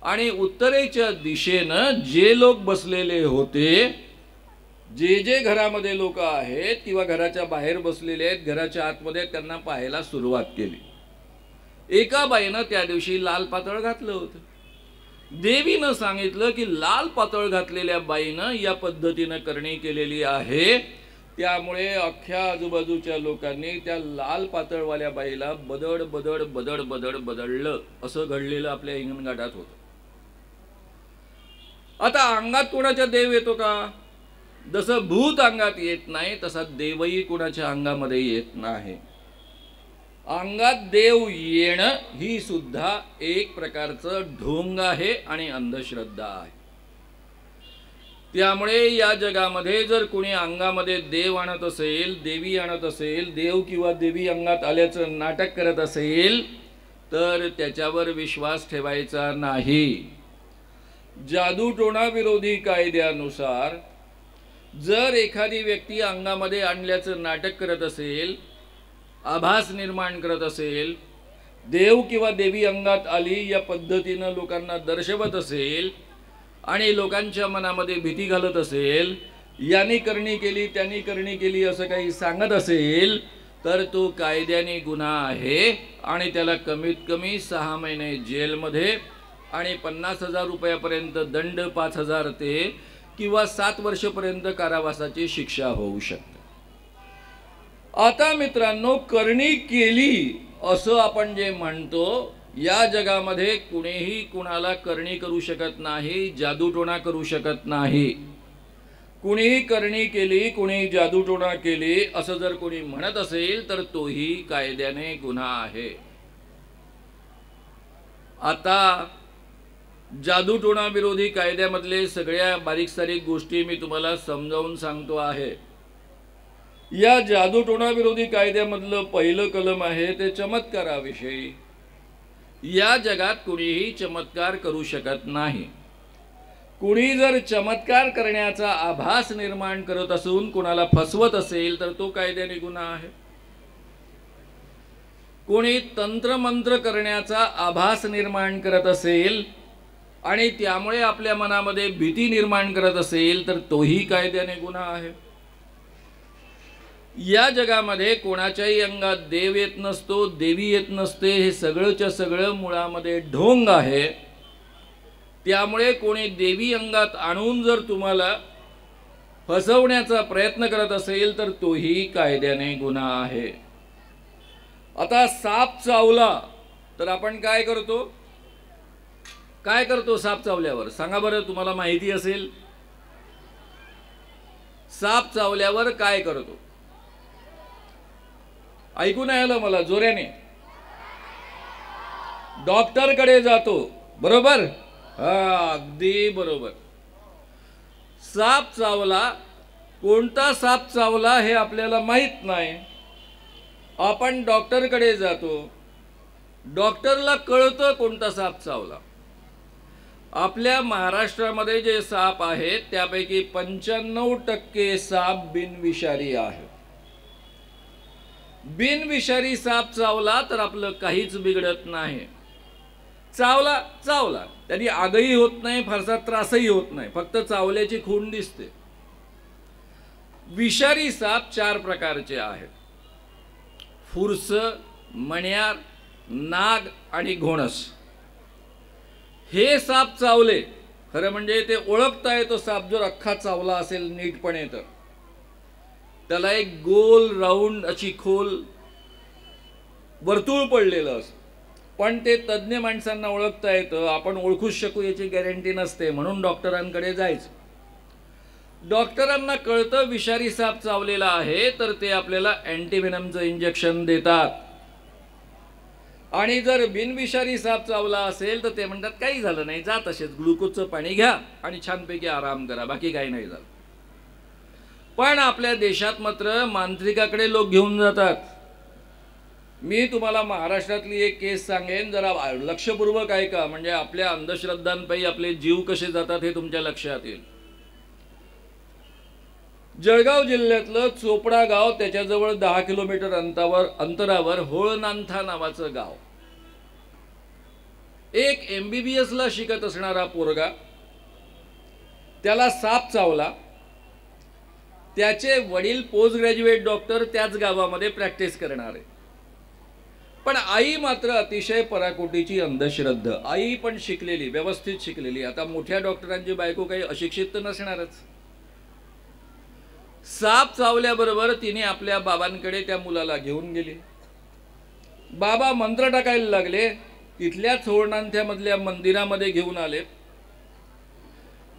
आणि उत्तरेच्या दिशेनं जे लोक बसलेले होते, जे घरामध्ये लोक आहेत किंवा घराच्या बाहेर बसलेले आहेत, घराच्या आतमध्ये त्यांना पाहायला सुरुवात केली. एका बाईनं त्या दिवशी लाल पातळ घातलं होतं. देवीनं सांगितलं की लाल पातळ घातलेल्या बाईनं या पद्धतीनं करणी केलेली आहे, त्यामुळे अख्ख्या आजूबाजूच्या लोकांनी त्या लाल पातळवाल्या बाईला बदड बदड बदड बदड बदडलं. असं घडलेलं आपल्या हिंगणघाटात होतं. आता अंगात कोणाच्या देव येतो का? जसं भूत अंगात येत नाही तसा देवही कोणाच्या अंगामध्ये येत नाही. अंगात देव येणं ही सुद्धा एक प्रकारचं ढोंग आहे आणि अंधश्रद्धा आहे. त्यामुळे या जगामध्ये जर कोणी अंगामध्ये देव आणत असेल, देवी आणत असेल, देव किंवा देवी अंगात आल्याचं नाटक करत असेल तर त्याच्यावर विश्वास ठेवायचा नाही. जादूटोणा विरोधी कायद्यानुसार जर एखादी व्यक्ती अंगामध्ये आणल्याचं नाटक करत असेल, आभास निर्माण करत असेल, देव किंवा देवी अंगात आली या पद्धतीनं लोकांना दर्शवत असेल आणि लोकांच्या मनामध्ये भीती घालत असेल, यांनी करणी केली त्यांनी करणी केली असं काही सांगत असेल तर तो कायद्याने गुन्हा आहे आणि त्याला कमीत कमी 6 महिने जेलमध्ये आणि 50,000 रुपयापर्यंत दंड, 5,000 ते किंवा 7 वर्षापर्यंत कारावासाची शिक्षा होऊ शकते. आता मित्रांनो, करणी केली असं आपण जे म्हणतो, या जगामध्ये कुणीही कुणाला करणी करू शकत नाही, जादूटोणा करू शकत नाही. कुणीही करणी केली, कुणी जादूटोणा केली असं जर कोणी म्हणत असेल तर तोही कायद्याने गुन्हा आहे. आता जादूटोणा विरोधी कायद्यामधले सगळ्या बारीक सारीक गोष्टी मी तुम्हाला समजावून सांगतो आहे. या जादूटोणा विरोधी कायद्यामधलं पहिलं कलम आहे ते चमत्काराविषयी. या जगात कुणीही चमत्कार करू शकत नाही. कुणी जर चमत्कार करण्याचा आभास निर्माण करत असून कोणाला फसवत असेल तर तो कायद्याने गुन्हा आहे. कोणी तंत्रमंत्र करण्याचा आभास निर्माण करत असेल आणि त्यामुळे आपल्या मनामध्ये भीती निर्माण करत असेल तर तोही कायद्याने गुन्हा आहे. या जगामध्ये कोणाच्याही अंगात देव येत नसतो, देवी येत नसते. हे सगळंच्या सगळं मुळामध्ये ढोंग आहे. त्यामुळे कोणी देवी अंगात आणून जर तुम्हाला फसवण्याचा प्रयत्न करत असेल तर तोही कायद्याने गुन्हा आहे. आता साप चावला तर आपण काय करतो? काय करतो साप चावल्यावर? सांगा बरं, तुम्हाला माहिती असेल. साप चावल्यावर काय करतो? ऐकून आलं मला जोऱ्याने. डॉक्टरकडे जातो, बरोबर? हा, अगदी बरोबर. साप चावला, कोणता साप चावला हे आपल्याला माहित नाही. आपण डॉक्टरकडे जातो, डॉक्टरला कळतं कोणता साप चावला. आपल्या महाराष्ट्रामध्ये जे साप आहेत त्यापैकी 95% साप बिनविषारी आहेत. बिनविषारी साप चावला तर आपलं काहीच बिघडत नाही. चावला चावला, त्यांनी आगही होत नाही, फारसा त्रासही होत नाही, फक्त चावल्याची खूण दिसते. विषारी साप 4 प्रकारचे आहेत: फुरस, मण्यार, नाग आणि घोणस. हे साप चावले, खरं म्हणजे ते ओळखता येतो साप जर अख्खा चावला असेल नीटपणे तर. त्याला एक गोल राऊंड अशी खोल वर्तुळ पडलेलं असतं, पण ते तज्ज्ञ माणसांना ओळखता येतं. आपण ओळखूच शकू याची गॅरंटी नसते, म्हणून डॉक्टरांकडे जायचं. डॉक्टरांना कळतं विषारी साप चावलेला आहे तर ते आपल्याला अँटीव्हेनमचं इंजेक्शन देतात. आणि जर बिनविषारी साप चावला असेल तर ते म्हणतात काही झालं नाही, जा तसेच ग्लुकोजचं पाणी घ्या आणि छानपैकी आराम करा, बाकी काही नाही झालं. पण आपल्या देशात मात्र मांत्रिकाकडे लोक घेऊन जातात. मी तुम्हाला महाराष्ट्रातली एक केस सांगेन, जरा लक्षपूर्वक ऐका, म्हणजे आपल्या अंधश्रद्धांपायी आपले जीव कसे जातात हे तुमच्या लक्षात येईल. जळगाव जिल्ह्यातलं चोपडा गाव, त्याच्याजवळ 10 किलोमीटर अंतरावर होळनांथा नावाचं गाव. एक MBBS ला शिकत असणारा पोरगा, त्याला साप चावला. त्याचे वडील पोस्ट ग्रॅज्युएट डॉक्टर त्याच गावामध्ये प्रॅक्टिस करणारे, पण आई मात्र अतिशय पराकोटीची अंधश्रद्ध. आई पण शिकलेली, व्यवस्थित शिकलेली. आता मोठ्या डॉक्टरांची बायको काही अशिक्षित तर नसणारच. साप चावल्याबरोबर तिने आपल्या बाबांकडे त्या मुलाला घेऊन गेली. बाबा मंत्र टाकायला लागले. तिथल्याच होळनांथ्यामधल्या मंदिरामध्ये घेऊन आले.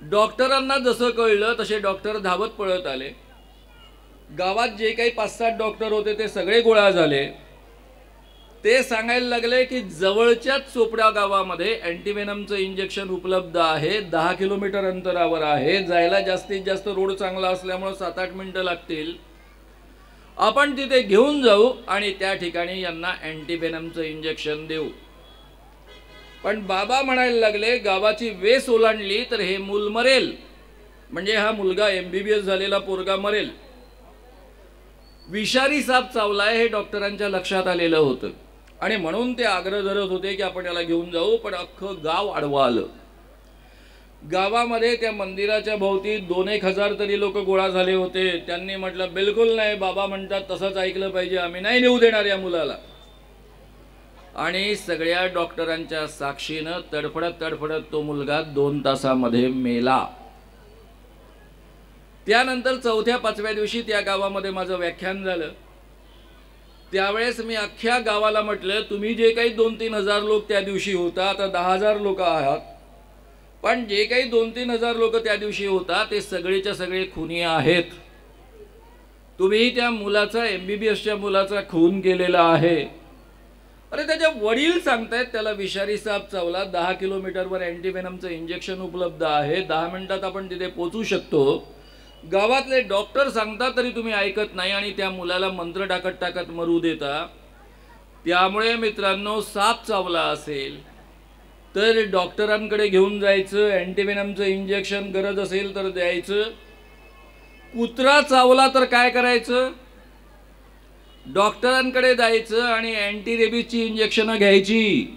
डॉक्टरांना जसं कळलं तसे डॉक्टर धावत पळत आले. गावात जे काही 5-7 डॉक्टर होते ते सगळे गोळा झाले. ते सांगायला लागले की जवळच्याच चोपडा गावामध्ये अँटीव्हेनमचं इंजेक्शन उपलब्ध आहे, 10 किलोमीटर अंतरावर आहे. जायला जास्तीत जास्त रोड चांगला असल्यामुळे 7-8 मिनिटं लागतील. आपण तिथे घेऊन जाऊ आणि त्या ठिकाणी यांना अँटीव्हेनमचं इंजेक्शन देऊ. पण बाबा म्हणायला लागले गावाची वेस ओलांडली तर हे मूल मरेल, म्हणजे हा मुलगा MBBS झालेला पोरगा मरेल. विषारी साप चावलाय हे डॉक्टरांच्या लक्षात आलेलं होतं आणि म्हणून ते आग्रह धरत होते की आपण याला घेऊन जाऊ. पण अख्खं गाव आडवं आलं. गावामध्ये त्या मंदिराच्या भोवती 2-1 हजार तरी लोक गोळा झाले होते. त्यांनी म्हटलं बिलकुल नाही, बाबा म्हणतात तसंच ऐकलं पाहिजे, आम्ही नाही नेऊ देणार या मुलाला. आणि सगळ्या डॉक्टरांच्या साक्षीनं तडफडत तो मुलगा 2 तासामध्ये मेला. त्यानंतर 4थ्या-5व्या दिवशी त्या गावामध्ये माझं व्याख्यान झालं. त्यावेळेस मी अख्ख्या गावाला म्हटलं, तुम्ही जे काही 2-3 हजार लोक त्या दिवशी होता, आता 10,000 लोक आहात. पण जे काही 2-3 हजार लोक त्या दिवशी होता ते सगळेच्या सगळे खुनी आहेत. तुम्ही त्या मुलाचा MBBSच्या मुलाचा खून केलेला आहे. अरे त्याचे वडील सांगतायत त्याला विषारी साप चावला, 10 किलोमीटरवर अँटीव्हेनमचं इंजेक्शन उपलब्ध आहे, 10 मिनिटात आपण तिथे पोहोचू शकतो. गावातले डॉक्टर सांगतात तरी तुम्ही ऐकत नाही आणि त्या मुलाला मंत्र टाकत टाकत मरू देता. त्यामुळे मित्रांनो, साप चावला असेल तर डॉक्टरांकडे घेऊन जायचं, अँटीव्हेनमचं इंजेक्शन गरज असेल तर द्यायचं. कुत्रा चावला तर काय करायचं? डॉक्टरांकडे जायचं आणि अँटी रेबीजची इंजेक्शनं घ्यायची.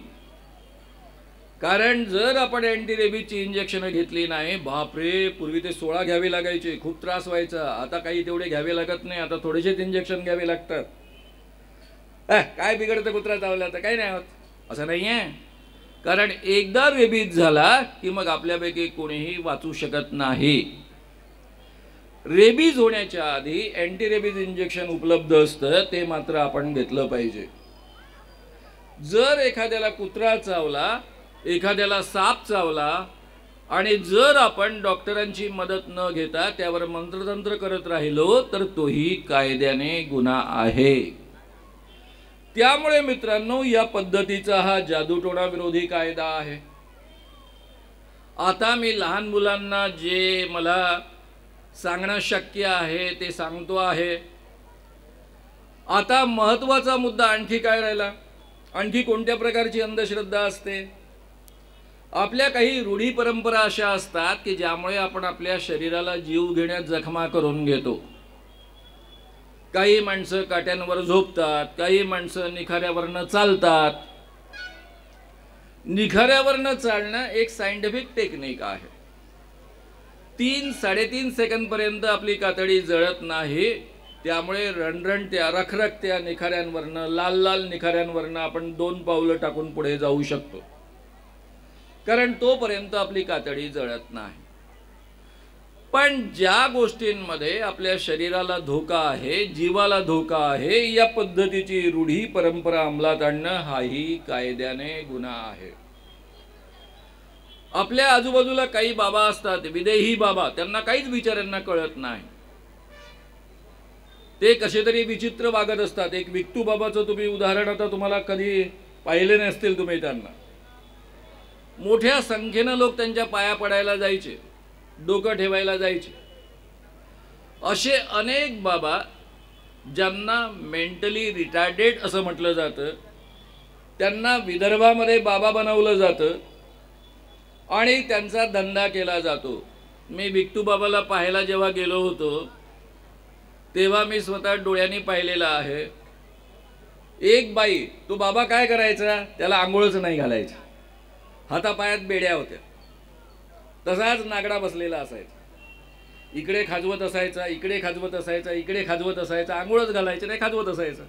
कारण जर आपण अँटी रेबीजची इंजेक्शनं घेतली नाही, बापरे, पूर्वी ते 16 घ्यावे लागायचे, खूप त्रास व्हायचा. आता काही तेवढे घ्यावे लागत नाही, आता थोडेसेच इंजेक्शन घ्यावे लागतात. काय बिघडतं कुत्रा चावला तर? काही नाही होत, असं नाही आहे. कारण एकदा रेबीज झाला की मग आपल्यापैकी कोणीही वाचू शकत नाही. रेबीज होण्याच्या आधी अँटी रेबीज इंजेक्शन उपलब्ध असतं, ते मात्र आपण घेतलं पाहिजे. जर एखाद्याला कुत्रा चावला, एखाद्याला साप चावला आणि जर आपण डॉक्टरांची मदत न घेता त्यावर मंत्रतंत्र करत राहिलो तर तोही कायद्याने गुन्हा आहे. त्यामुळे मित्रांनो, या पद्धतीचा हा जादूटोणा विरोधी कायदा आहे. आता मी लहान मुलांना जे मला सांगणं शक्य आहे ते सांगतो आहे. आता महत्त्वाचा मुद्दा आणखी काय राहिला? आणखी कोणत्या प्रकारची अंधश्रद्धा असते? आपल्या काही रूढी परंपरा अशा असतात की ज्यामुळे आपण आपल्या शरीराला जीव घेण्यात जखमा करून घेतो. काही माणसं काट्यांवर झोपतात, काही माणसं निखाऱ्यावरनं चालतात. निखाऱ्यावरनं चालणं एक सायंटिफिक टेक्निक आहे. 3-3.5 सेकंदपर्यंत आपली कातडी जळत नाही. त्यामुळे रणरणत्या रखरखत्या निखाऱ्यांवरनं, लाल लाल निखाऱ्यांवरनं आपण 2 पावलं टाकून पुढे जाऊ शकतो. कारण तोपर्यंत आपली कातडी जळत नाही. पण ज्या गोष्टींमध्ये आपल्या शरीराला धोका आहे, जीवाला धोका आहे, या पद्धतीची रूढी परंपरा अंमलात आणणं हाही कायद्याने गुन्हा आहे. आपल्या आजूबाजूला काही बाबा असतात, विदेही बाबा, त्यांना काहीच बिचाऱ्यांना कळत नाही. ते कसे तरी विचित्र वागत असतात. एक विक्तू बाबाचं तुम्ही उदाहरण आता तुम्हाला कधी पाहिले नसतील तुम्ही त्यांना. मोठ्या संख्येनं लोक त्यांच्या पाया पडायला जायचे, डोकं ठेवायला जायचे. असे अनेक बाबा ज्यांना मेंटली रिटार्डेड असं म्हटलं जातं, त्यांना विदर्भामध्ये बाबा बनवलं जातं आणि त्यांचा धंदा केला जातो. मी विक्तू बाबाला पाहायला जेव्हा गेलो होतो तेव्हा मी स्वतः डोळ्यांनी पाहिलेलं आहे. एक बाई, तो बाबा काय करायचा, त्याला आंघोळच नाही घालायची, हातापायात बेड्या होत्या, तसाच नागडा बसलेला असायचा. इकडे खाजवत असायचा, इकडे खाजवत असायचा, इकडे खाजवत असायचा, आंघोळच घालायचे नाही, खाजवत असायचा.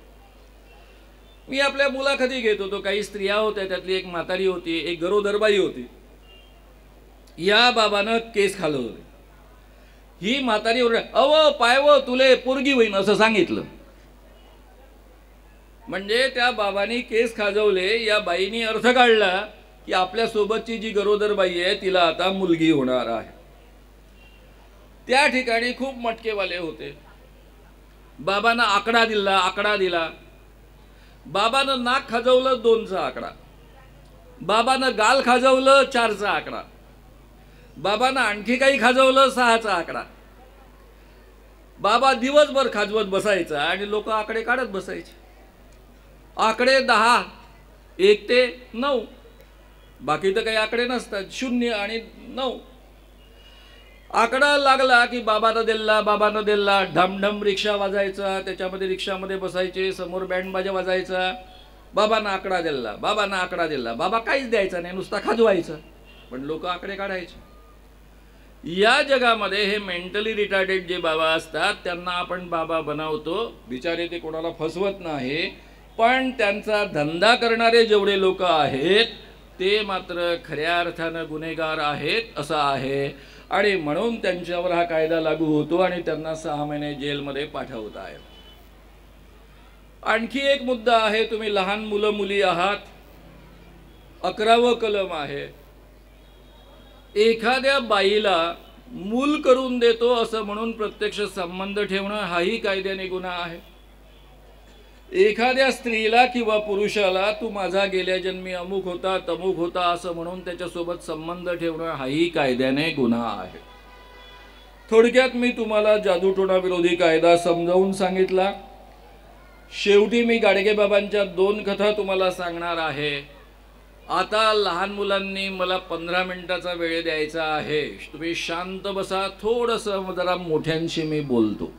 मी आपल्या मुलाखती घेत होतो. काही स्त्रिया होत्या, त्यातली एक म्हातारी होती, एक गरोदरबाई होती. या बाबानं केस खालवले. ही म्हातारी अव पायव तुले पोरगी होईन असं सांगितलं. म्हणजे त्या बाबांनी केस खाजवले. या बाईनी अर्थ काढला की आपल्या सोबतची जी गरोदर बाई आहे तिला आता मुलगी होणार आहे. त्या ठिकाणी खूप मटकेवाले होते. बाबांना आकडा दिला. बाबानं नाक खाजवलं 2चा आकडा, बाबानं गाल खाजवलं 4चा आकडा, बाबांना आणखी काही खाजवलं 6चा आकडा. बाबा दिवसभर खाजवत बसायचा आणि लोक आकडे काढत बसायचे. आकडे 10, 1 ते 9, बाकी तर काही आकडे नसतात, 0 आणि 9. आकडा लागला की बाबानं दिला, ढमढम रिक्षा वाजायचा, त्याच्यामध्ये रिक्षामध्ये बसायचे, समोर बँड बाजा वाजायचा. बाबांना आकडा दिला. बाबा काहीच द्यायचा नाही, नुसता खाजवायचा, पण लोक आकडे काढायचे. या जगामध्ये हे मेंटली रिटार्डेड जे बाबा असतात त्यांना आपण बाबा बनवतो. बिचारे ते कोणाला फसवत नाही, पण त्यांचा धंदा करणारे जेवढे लोक आहेत ते मात्र खऱ्या अर्थानं गुन्हेगार आहेत असं आहे. आणि म्हणून त्यांच्यावर हा कायदा लागू होतो आणि त्यांना 6 महिने जेलमध्ये पाठवत आहे. आणखी एक मुद्दा आहे. तुम्ही लहान मुलं मुली आहात, 11वं कलम आहे. एखाद्या बाईला मूल करून देतो असं म्हणून प्रत्यक्ष संबंध ठेवणं हाही कायद्याने गुन्हा आहे. एखाद्या स्त्रीला किंवा पुरुषाला तू माझा गेल्या जन्मी अमुक होता तमुक होता असं म्हणून त्याच्यासोबत संबंध ठेवणं हाही कायद्याने गुन्हा आहे. थोडक्यात मी तुम्हाला जादूटोणा विरोधी कायदा समजावून सांगितला. शेवटी मी गाडगेबाबांच्या 2 कथा तुम्हाला सांगणार आहे. आता लहान मुलांनी मला 15 मिनिटाचा वेळ द्यायचा आहे. तुम्ही शांत बसा. थोडंसं जरा मोठ्यांशी मी बोलतो.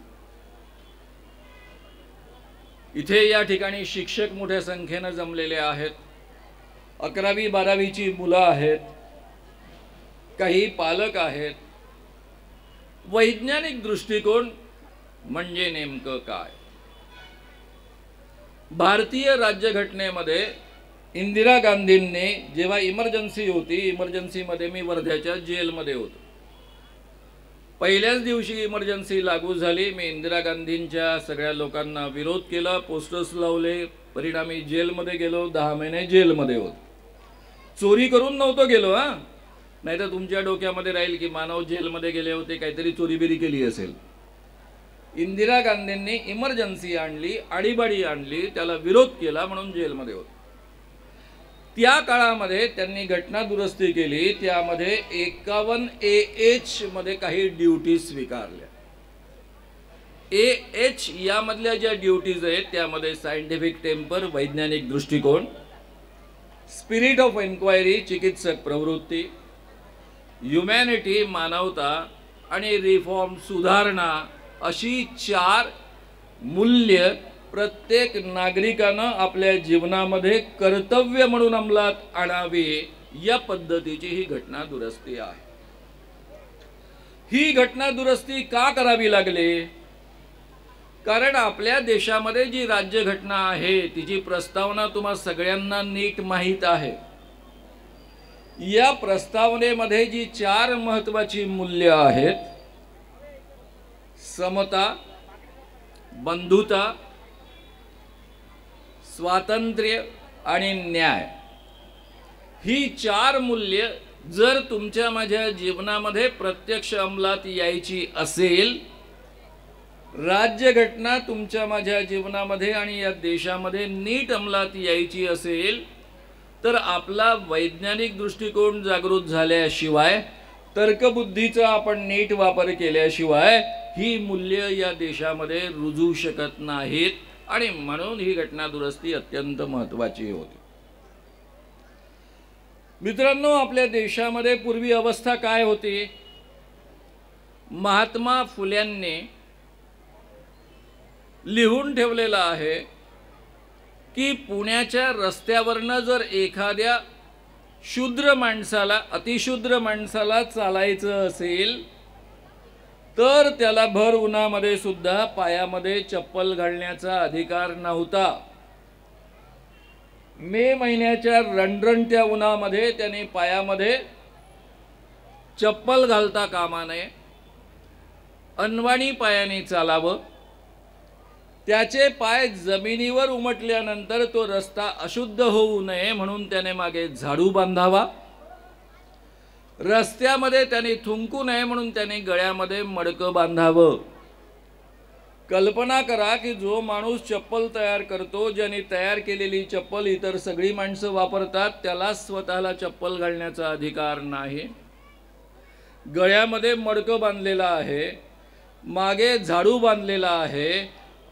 इथे या ठिकाणी शिक्षक मोठ्या संख्येने जमलेले आहेत. 11वी 12वीची मुलं आहेत, काही पालक आहेत. वैज्ञानिक दृष्टिकोन म्हणजे नेमकं काय? भारतीय राज्यघटनेमध्ये इंदिरा गांधींनी जेव्हा इमर्जन्सी होती, इमर्जन्सीमध्ये मी वर्ध्याच्या जेलमध्ये होतो. पहिल्याच दिवशी इमर्जन्सी लागू झाली. मी इंदिरा गांधींच्या सगळ्या लोकांना विरोध केला, पोस्टर्स लावले, परिणामी जेलमध्ये गेलो. 10 महिने जेलमध्ये होतो. चोरी करून नव्हतो गेलो हा, नाहीतर तुमच्या डोक्यामध्ये राहील की मानव जेलमध्ये गेले होते, काहीतरी चोरीबिरी केली असेल. इंदिरा गांधींनी इमर्जन्सी आणली, आडीबाडी आणली, त्याला विरोध केला म्हणून जेलमध्ये होतो. त्या काळामध्ये त्यांनी घटना दुरुस्ती केली. त्यामध्ये 51AH मध्ये काही ड्युटी स्वीकारल्या. AH यामधल्या ज्या ड्युटीज आहेत त्यामध्ये सायंटिफिक टेम्पर वैज्ञानिक दृष्टिकोन, स्पिरिट ऑफ एन्क्वायरी चिकित्सक प्रवृत्ती, ह्युमॅनिटी मानवता आणि रिफॉर्म सुधारणा अशी 4 मूल्य प्रत्येक नागरिकानं आपल्या जीवनामध्ये कर्तव्य म्हणून अंमलात आणावी. या पद्धतीची ही घटना दुरुस्ती आहे. ही घटना दुरुस्ती का करावी लागली? कारण आपल्या देशामध्ये जी राज्यघटना आहे तिची प्रस्तावना तुम्हा सगळ्यांना नीट माहीत आहे. या प्रस्तावनेमध्ये जी 4 महत्त्वाची मूल्य आहेत, समता, बंधुता, स्वातंत्र्य आणि न्याय, ही 4 मूल्य जर तुमच्या माझ्या जीवनामध्ये प्रत्यक्ष अंमलात यायची असेल, राज्यघटना तुमच्या माझ्या जीवनामध्ये आणि या देशामध्ये नीट अंमलात यायची असेल, तर आपला वैज्ञानिक दृष्टिकोन जागृत झाल्याशिवाय, तर्कबुद्धीचा आपण नीट वापर केल्याशिवाय ही मूल्य या देशामध्ये रुजू शकत नाहीत. आणि म्हणून ही घटना दुरुस्ती अत्यंत महत्त्वाची होती. मित्रांनो, आपल्या देशामध्ये पूर्वी अवस्था काय होती? महात्मा फुल्यांनी लिहून ठेवलेलं आहे की पुण्याच्या रस्त्यावरनं जर एखाद्या शूद्र माणसाला, अतिशूद्र माणसाला चालायचं असेल तर त्याला भर उन्हामध्ये सुद्धा पायामध्ये चप्पल घालण्याचा अधिकार नव्हता. मे महिन्याच्या रणरणत्या उन्हामध्ये त्याने पायामध्ये चप्पल घालता कामा नये. अनवाणी पायाने चालावं. त्याचे पाय जमिनीवर उमटल्यानंतर तो रस्ता अशुद्ध होऊ नये म्हणून त्याने मागे झाडू बांधावा. रस्त्यामध्ये त्याने थुंकू नये म्हणून त्याने गळ्यामध्ये मडकं बांधावं. कल्पना करा की जो माणूस चप्पल तयार करतो, ज्याने तयार केलेली चप्पल इतर सगळी माणसं वापरतात, त्याला स्वतःला चप्पल घालण्याचा अधिकार नाही. गळ्यामध्ये मडकं बांधलेलं आहे, मागे झाडू बांधलेला आहे.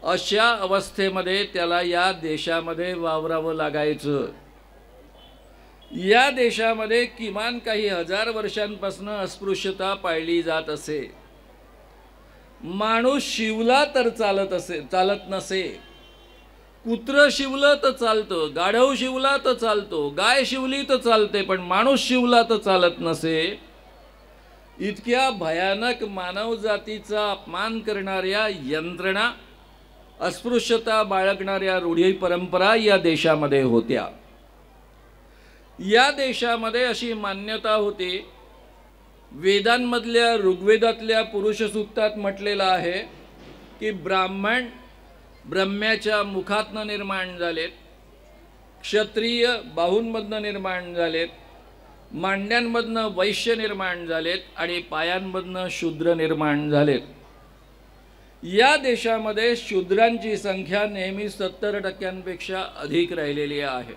अशा अवस्थेमध्ये त्याला या देशामध्ये वावरावं लागायचं. या देशामध्ये किमान काही 1000 वर्षांपासून अस्पृश्यता पाळली जात असे. माणूस शिवला तर चालत नसे. कुत्र शिवलं तर चालतं, गाढव शिवला तर चालतो, गाय शिवली तर चालते, पण माणूस शिवला तर चालत नसे. इतक्या भयानक मानव जातीचा अपमान करणाऱ्या यंत्रणा, अस्पृश्यता बाळगणाऱ्या रूढी परंपरा या देशामध्ये होत्या. या देशामध्ये अशी मान्यता होती, वेदांमधल्या ऋग्वेदातल्या पुरुष सूक्तात म्हटलेलं आहे की ब्राह्मण ब्रह्म्याच्या मुखातनं निर्माण झालेत, क्षत्रिय बाहूंमधनं निर्माण झालेत, मांड्यांमधनं वैश्य निर्माण झालेत आणि पायांमधनं शूद्र निर्माण झालेत। या देशामध्ये शूद्रांची संख्या नेहमी 70% अधिक राहिलेली आहे।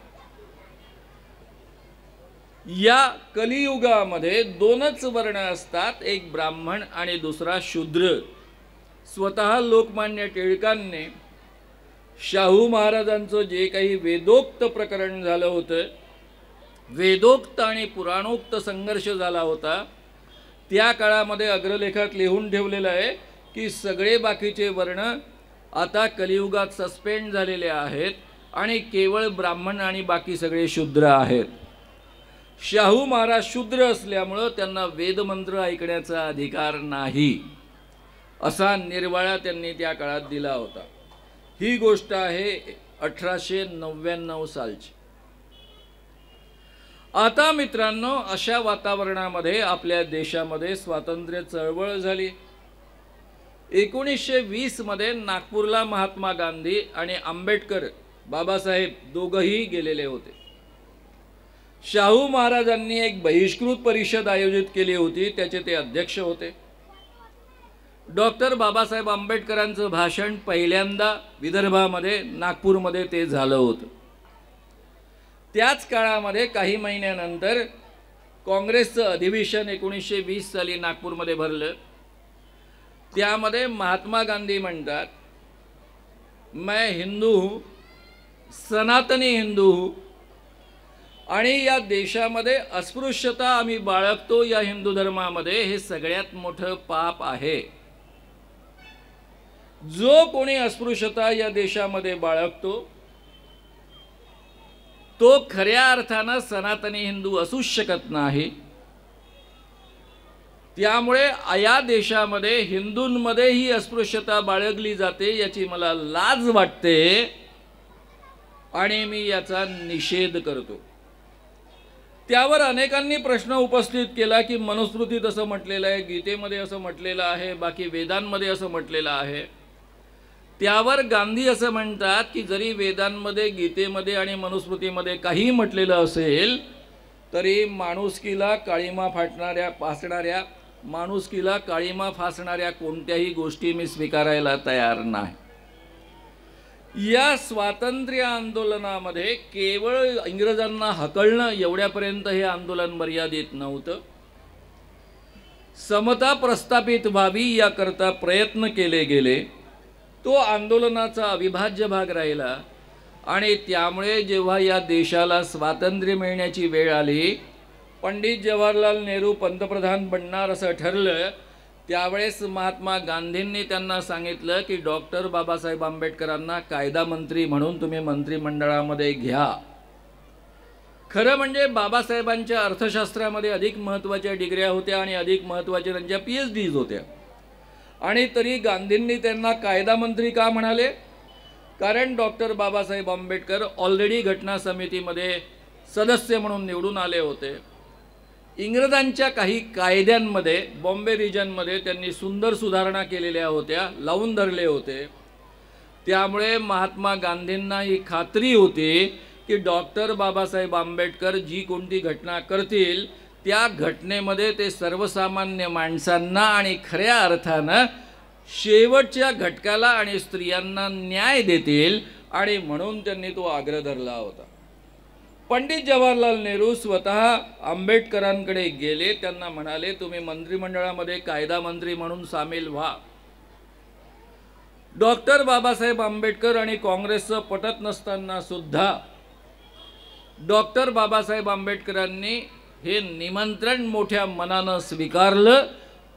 या कलियुगामध्ये दोनच वर्ण असतात, एक ब्राह्मण आणि दुसरा शूद्र। स्वतः लोकमान्य टिळकांनी शाहू महाराजांचं जे काही वेदोक्त प्रकरण झालं होतं, वेदोक्त आणि पुराणोक्त संघर्ष झाला होता, त्या काळामध्ये अग्रलेखात लिहून ठेवलेलं आहे की सगळे बाकीचे वर्ण आता कलियुगात सस्पेंड झालेले आहेत आणि केवळ ब्राह्मण आणि बाकी सगळे शूद्र आहेत। शाहू महाराज शूद्र असल्यामुळं त्यांना वेदमंत्र ऐकण्याचा अधिकार नाही, असा निर्वाळा त्यांनी त्या काळात दिला होता। ही गोष्ट आहे 1899 सालची। आता मित्रांनो, अशा वातावरणामध्ये आपल्या देशामध्ये स्वातंत्र्य चळवळ झाली। 1920 मध्ये नागपूरला महात्मा गांधी आणि आंबेडकर बाबासाहेब दोघंही गेलेले होते। शाहू महाराजांनी एक बहिष्कृत परिषद आयोजित केली होती, त्याचे ते अध्यक्ष होते। डॉक्टर बाबासाहेब आंबेडकरांचं भाषण पहिल्यांदा विदर्भामध्ये नागपूरमध्ये ते झालं होतं। त्याच काळामध्ये काही महिन्यानंतर काँग्रेसचं अधिवेशन 1920 साली नागपूरमध्ये भरलं। त्यामध्ये महात्मा गांधी म्हणतात, मैं हिंदू हूँ, सनातनी हिंदू हूँ, आणि या देशामध्ये अस्पृश्यता आम्ही बाळगतो या हिंदू धर्मामध्ये, हे सगळ्यात मोठं पाप आहे। जो कोणी अस्पृश्यता या देशामध्ये बाळगतो तो खऱ्या अर्थानं सनातनी हिंदू असूच शकत नाही। त्यामुळे या देशामध्ये हिंदूंमध्ये ही अस्पृश्यता बाळगली जाते याची मला लाज वाटते आणि मी याचा निषेध करतो। त्यावर अनेकांनी प्रश्न उपस्थित केला की मनुस्मृतीत असं म्हटलेलं आहे, गीतेमध्ये असं म्हटलेलं आहे, बाकी वेदांमध्ये असं म्हटलेलं आहे। त्यावर गांधी असं म्हणतात की जरी वेदांमध्ये, गीतेमध्ये आणि मनुस्मृतीमध्ये काही म्हटलेलं असेल तरी माणुसकीला काळीमा फासणाऱ्या माणुसकीला काळीमा फासणाऱ्या कोणत्याही गोष्टी मी स्वीकारायला तयार नाही। या स्वातंत्र्य आंदोलनामध्ये केवळ इंग्रजांना हकलणं एवढ्यापर्यंत हे आंदोलन मर्यादित नव्हतं। समता प्रस्थापित व्हावी याकरता प्रयत्न केले गेले। तो आंदोलनाचा अविभाज्य भाग राहिला आणि त्यामुळे जेव्हा या देशाला स्वातंत्र्य मिळण्याची वेळ आली, पंडित जवाहरलाल नेहरू पंतप्रधान बनणार असं ठरलं, त्यावेळेस महात्मा गांधींनी त्यांना सांगितलं की डॉक्टर बाबासाहेब आंबेडकरांना कायदा मंत्री म्हणून तुम्ही मंत्रिमंडळामध्ये घ्या। खरं म्हणजे बाबासाहेबांच्या अर्थशास्त्रामध्ये अधिक महत्त्वाच्या डिग्र्या होत्या आणि अधिक महत्त्वाच्या त्यांच्या PhDs होत्या, आणि तरी गांधींनी त्यांना कायदा मंत्री का म्हणाले? कारण डॉक्टर बाबासाहेब आंबेडकर ऑलरेडी घटना समितीमध्ये सदस्य म्हणून निवडून आले होते। इंग्रजांच्या काही कायद्यांमध्ये बॉम्बे रिजनमध्ये त्यांनी सुंदर सुधारणा केलेल्या होत्या, लावून धरले होते। त्यामुळे महात्मा गांधींना ही खात्री होती की डॉक्टर बाबासाहेब आंबेडकर जी कोणती घटना करतील त्या घटनेमध्ये ते सर्वसामान्य माणसांना आणि खऱ्या अर्थानं शेवटच्या घटकाला आणि स्त्रियांना न्याय देतील, आणि म्हणून त्यांनी तो आग्रह धरला होता। पंडित जवाहरलाल नेहरू स्वतः आंबेडकरांकडे गेले, त्यांना म्हणाले तुम्ही मंत्रिमंडळामध्ये कायदा मंत्री म्हणून सामील व्हा। डॉक्टर बाबासाहेब आंबेडकर आणि काँग्रेसचं पटत नसताना सुद्धा डॉक्टर बाबासाहेब आंबेडकरांनी हे निमंत्रण मोठ्या मनानं स्वीकारलं,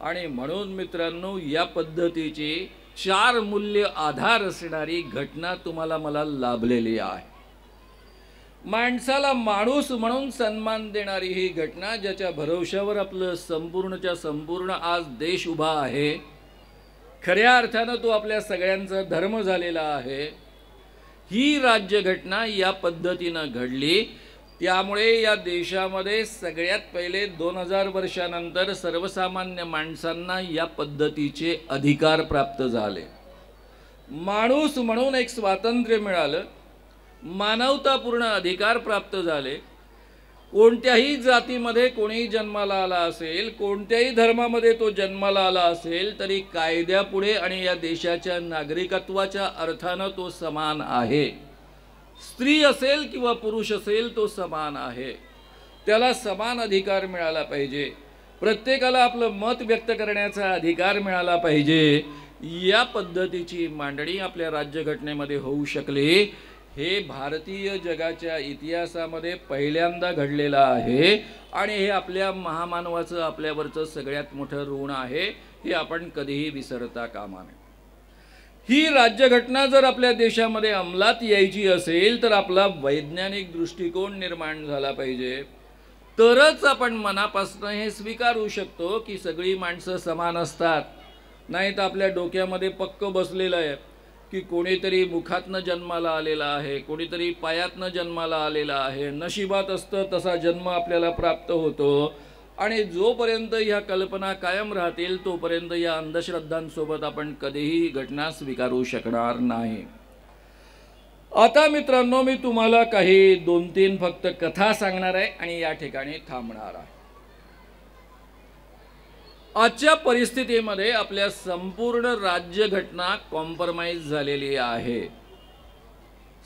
आणि म्हणून मित्रांनो या पद्धतीची 4 मूल्य आधार असणारी घटना तुम्हाला मला लाभलेली आहे। माणसाला माणूस म्हणून सन्मान देणारी ही घटना, ज्याच्या भरवशावर आपलं संपूर्णच्या संपूर्ण आज देश उभा आहे, खऱ्या अर्थानं तो आपल्या सगळ्यांचा धर्म झालेला आहे। ही राज्यघटना या पद्धतीनं घडली, त्यामुळे या देशामध्ये सगळ्यात पहिले 2000 वर्षानंतर सर्वसामान्य माणसांना या पद्धतीचे अधिकार प्राप्त झाले। माणूस म्हणून एक स्वातंत्र्य मिळालं, मानवतापूर्ण अधिकार प्राप्त झाले। कोणत्याही जातीमध्ये कोणीही जन्माला आला असेल, कोणत्याही धर्मामध्ये तो जन्माला आला असेल, तरी कायद्यापुढे आणि या देशाच्या नागरिकत्वाच्या अर्थानं तो समान आहे. स्त्री असेल किंवा पुरुष असेल, तो समान आहे. त्याला समान अधिकार मिळाला पाहिजे. प्रत्येकाला आपलं मत व्यक्त करण्याचा अधिकार मिळाला पाहिजे. या पद्धतीची मांडणी आपल्या राज्यघटनेमध्ये होऊ शकली. हे भारतीय जगाच्या इतिहासामध्ये पहिल्यांदा घडलेलं आहे आणि हे आपल्या महामानवाचं आपल्यावरचं सगळ्यात मोठं ऋण आहे. हे आपण कधीही विसरता कामा नये. ही राज्यघटना जर आपल्या देशामध्ये अंमलात यायची असेल तर आपला वैज्ञानिक दृष्टिकोन निर्माण झाला पाहिजे. तरच आपण मनापासून हे स्वीकारू शकतो की सगळी माणसं समान असतात. नाही तर आपल्या डोक्यामध्ये पक्क बसलेलं आहे की कोणीतरी मुखातनं जन्माला आलेला आहे, कोणीतरी पायातनं जन्माला आलेला आहे. नशिबात असतं तसा जन्म आपल्याला प्राप्त होतो. आणि जोपर्यंत ह्या कल्पना कायम राहतील तोपर्यंत या अंधश्रद्धांसोबत आपण कधीही घटना स्वीकारू शकणार नाही. आता मित्रांनो, मी तुम्हाला काही 2-3 फक्त कथा सांगणार आहे आणि या ठिकाणी थांबणार आहे. आजच्या परिस्थितीमध्ये आपल्या संपूर्ण राज्यघटना कॉम्प्रोमाइज झालेली आहे.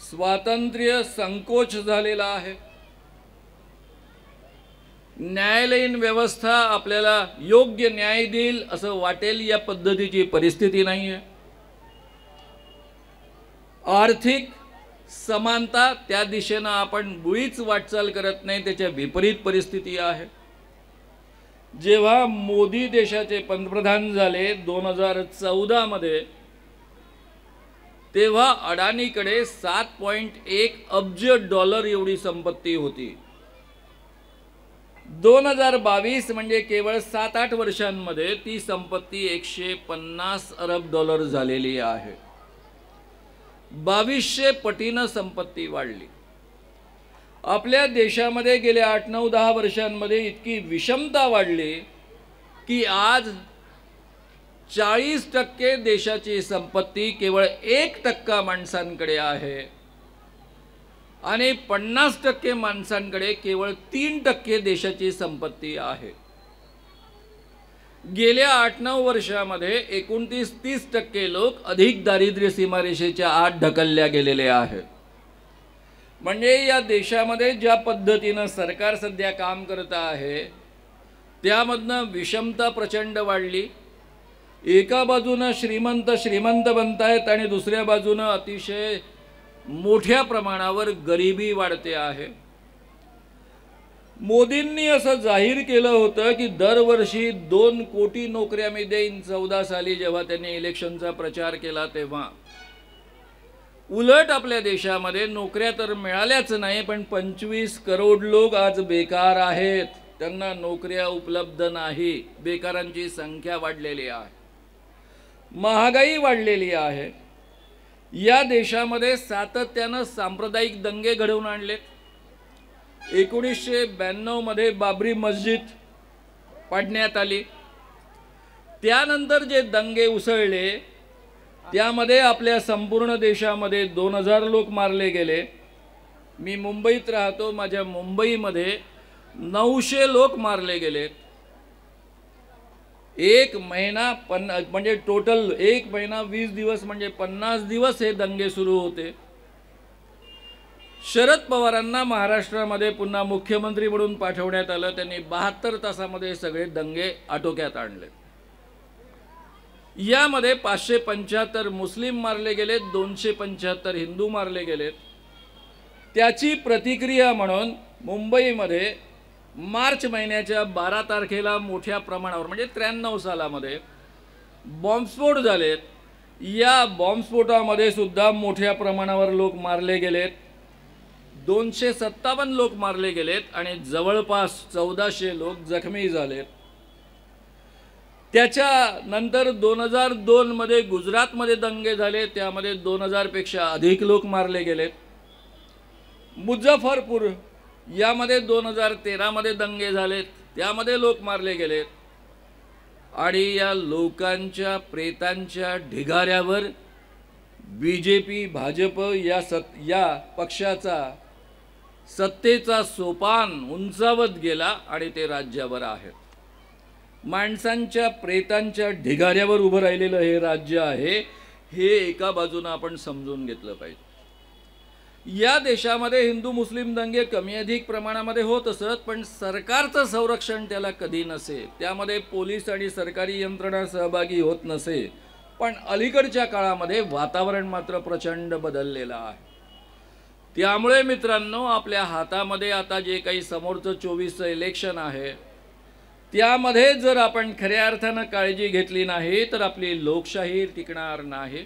स्वातंत्र्य संकोच झालेला आहे. न्यायालयीन व्यवस्था आपल्याला योग्य न्याय देईल असं वाटेल या पद्धतीची परिस्थिती नाही आहे. आर्थिक समानता त्या दिशेनं आपण मुळीच वाटचाल करत नाही, त्याच्या विपरीत परिस्थिती आहे. जेव्हा मोदी देशाचे पंतप्रधान झाले 2014 मध्ये, तेव्हा अडानीकडे $7.1 अब्ज एवढी संपत्ती होती. 2022 म्हणजे केवळ 7-8 वर्षांमध्ये ती संपत्ती $150 अरब झालेली आहे. 2200 पटीनं संपत्ती वाढली. आपल्या देशामध्ये गेल्या 8-9-10 वर्षांमध्ये इतकी विषमता वाढली की आज 40% देशाची संपत्ती केवळ 1% माणसांकडे आहे आणि 50% माणसांकडे केवळ 3% देशाची संपत्ती आहे. गेल्या 8-9 वर्षामध्ये 29-30% लोक अधिक दारिद्र्य सीमारेषेच्या आत ढकलल्या गेलेले आहेत. म्हणजे या देशामध्ये ज्या पद्धतीनं सरकार सध्या काम करत आहे त्यामधनं विषमता प्रचंड वाढली. एका बाजूनं श्रीमंत बनतायत आणि दुसऱ्या बाजूनं अतिशय मोठ्या प्रमाणावर गरिबी वाढते आहे. मोदींनी असं जाहीर केलं होतं की दरवर्षी 2 कोटी नोकऱ्या मी देईन 14 साली जेव्हा त्यांनी इलेक्शनचा प्रचार केला तेव्हा. उलट आपल्या देशामध्ये नोकऱ्या तर मिळाल्याच नाही, पण 25 करोड लोक आज बेकार आहेत. त्यांना नोकऱ्या उपलब्ध नाही. बेकारांची संख्या वाढलेली आहे. महागाई वाढलेली आहे. या देशामध्ये सातत्यानं सांप्रदायिक दंगे घडवून आणलेत. 1992 मध्ये बाबरी मस्जिद पाडण्यात आली. त्यानंतर जे दंगे उसळले त्यामध्ये आपल्या संपूर्ण देशामध्ये 2000 लोक मारले गेले. मी मुंबईत राहतो. माझ्या मुंबईमध्ये 900 लोक मारले गेले. एक महिना म्हणजे टोटल 1 महिना 20 दिवस म्हणजे 50 दिवस हे दंगे सुरू होते. शरद पवारांना महाराष्ट्रामध्ये पुन्हा मुख्यमंत्री म्हणून पाठवण्यात आलं. त्यांनी 72 तासामध्ये सगळे दंगे आटोक्यात आणले. यामध्ये 575 मुस्लिम मारले गेले, 275 हिंदू मारले गेलेत. त्याची प्रतिक्रिया म्हणून मुंबईमध्ये मार्च महिन्याच्या 12 तारखेला मोठ्या प्रमाणावर म्हणजे 93 सालामध्ये बॉम्बस्फोट झालेत. या बॉम्बस्फोटामध्ये सुद्धा मोठ्या प्रमाणावर लोक मारले गेलेत. 257 लोक मारले गेलेत आणि जवळपास 1400 लोक जखमी झालेत. त्याच्यानंतर 2002 मध्ये गुजरातमध्ये दंगे झाले. त्यामध्ये 2000 पेक्षा अधिक लोक मारले गेलेत. मुझफ्फरपूर यामध्ये 2013 मध्ये दंगे झालेत. त्यामध्ये लोक मारले गेलेत. आणि या लोकांच्या प्रेतांच्या ढिगाऱ्यावर बीजेपी भाजप या पक्षाचा सत्तेचा सोपान उंचावत गेला आणि ते राज्यावर आहेत. माणसांच्या प्रेतांच्या ढिगाऱ्यावर उभं राहिलेलं हे राज्य आहे, हे एका बाजूनं आपण समजून घेतलं पाहिजे. या देशामध्ये हिंदू मुस्लिम दंगे कमी अधिक प्रमाणामध्ये होत असत, पण सरकारचं संरक्षण त्याला कधी नसे, त्यामध्ये पोलीस आणि सरकारी यंत्रणा सहभागी होत नसे. पण अलीकडच्या काळामध्ये वातावरण मात्र प्रचंड बदललेलं आहे. त्यामुळे मित्रांनो, आपल्या हातामध्ये आता जे काही समोरचं 24चं इलेक्शन आहे, त्यामध्ये जर आपण खऱ्या अर्थानं काळजी घेतली नाही तर आपली लोकशाही टिकणार नाही.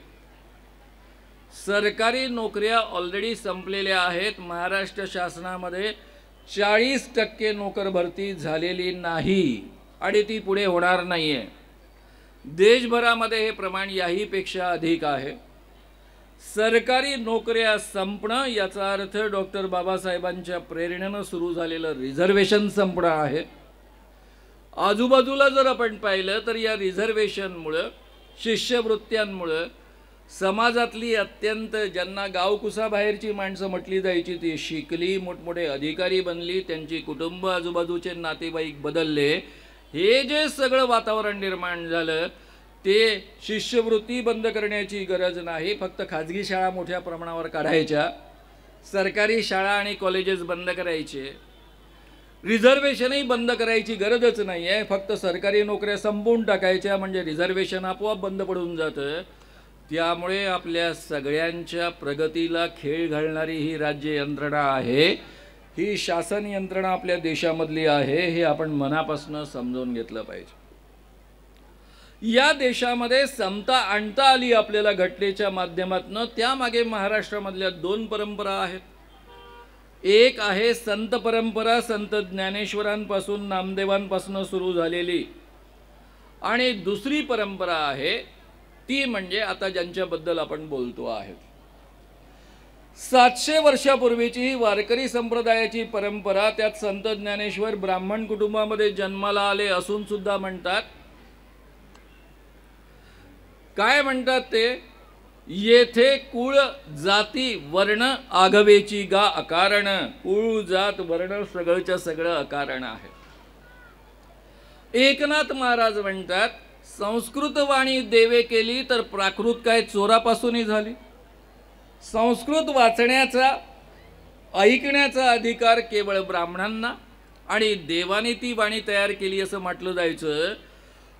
सरकारी नोकऱ्या ऑलरेडी संपलेल्या आहेत. महाराष्ट्र शासनामध्ये 40% नोकर भरती झालेली नाही आणि ती पुढे होणार नाही आहे. देशभरामध्ये हे प्रमाण याहीपेक्षा अधिक आहे. सरकारी नोकऱ्या संपणं याचा अर्थ डॉक्टर बाबासाहेबांच्या प्रेरणेनं सुरू झालेलं रिझर्वेशन संपणं आहे. आजूबाजूला जर आपण पाहिलं तर या रिझर्वेशनमुळं, शिष्यवृत्त्यांमुळं समाजातली अत्यंत ज्यांना गावकुसाबाहेरची माणसं म्हटली जायची ती शिकली, मोठमोठे अधिकारी बनली, त्यांची कुटुंब, आजूबाजूचे नातेवाईक बदलले. हे जे सगळं वातावरण निर्माण झालं ते शिष्यवृत्ती बंद करण्याची गरज नाही, फक्त खाजगी शाळा मोठ्या प्रमाणावर काढायच्या, सरकारी शाळा आणि कॉलेजेस बंद करायचे, रिझर्वेशनही बंद करायची गरजच नाही आहे, फक्त सरकारी नोकऱ्या संपवून टाकायच्या, म्हणजे रिझर्वेशन आपोआप बंद पडून जातं. त्यामुळे आपल्या सगळ्यांच्या प्रगतीला खेळ घालणारी ही राज्य यंत्रणा आहे, ही शासन यंत्रणा आपल्या देशामधली आहे, हे आपण मनापासून समजून घेतलं पाहिजे. या देशामध्ये समता आणता आली आपल्याला घटनेच्या माध्यमातून, त्यामागे महाराष्ट्रामधल्या 2 परंपरा आहेत. एक आहे संत परंपरा, संत ज्ञानेश्वरांपासून, नामदेवांपासून सुरू झालेली, आणि दुसरी परंपरा आहे ती म्हणजे आता ज्यांच्याबद्दल आपण बोलतो आहोत. 700 वर्षापूर्वीची ही वारकरी संप्रदायाची परंपरा, त्यात संत ज्ञानेश्वर ब्राह्मण कुटुंबामध्ये जन्माला आले असून सुद्धा म्हणतात, काय म्हणतात ते, येथे कुळ जाती वर्ण आघवेची गा अकारण. कुळ जात वर्ण सगळंच्या सगळं अकारण आहे. एकनाथ महाराज म्हणतात, संस्कृत वाणी देवे केली तर प्राकृत काय चोरापासूनही झाली. संस्कृत वाचण्याचा, ऐकण्याचा अधिकार केवळ ब्राह्मणांना, आणि देवाने ती वाणी तयार केली असं म्हटलं जायचं.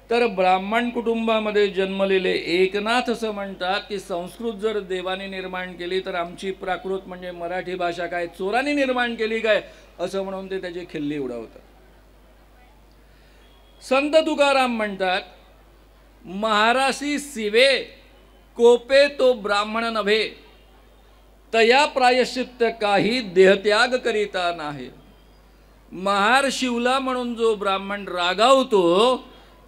तर ब्राह्मण कुटुंबामध्ये जन्मलेले एकनाथ असं म्हणतात की संस्कृत जर देवाने निर्माण केली तर आमची प्राकृत म्हणजे मराठी भाषा काय चोराने निर्माण केली काय, असं म्हणून ते त्याची खिल्ली उडवतात. संत तुकाराम म्हणतात, महारासी सिवे कोपे तो ब्राह्मण नव्हे, तया प्रायश्चित्त काही देहत्याग करिता नाही. महार शिवला म्हणून जो ब्राह्मण रागावतो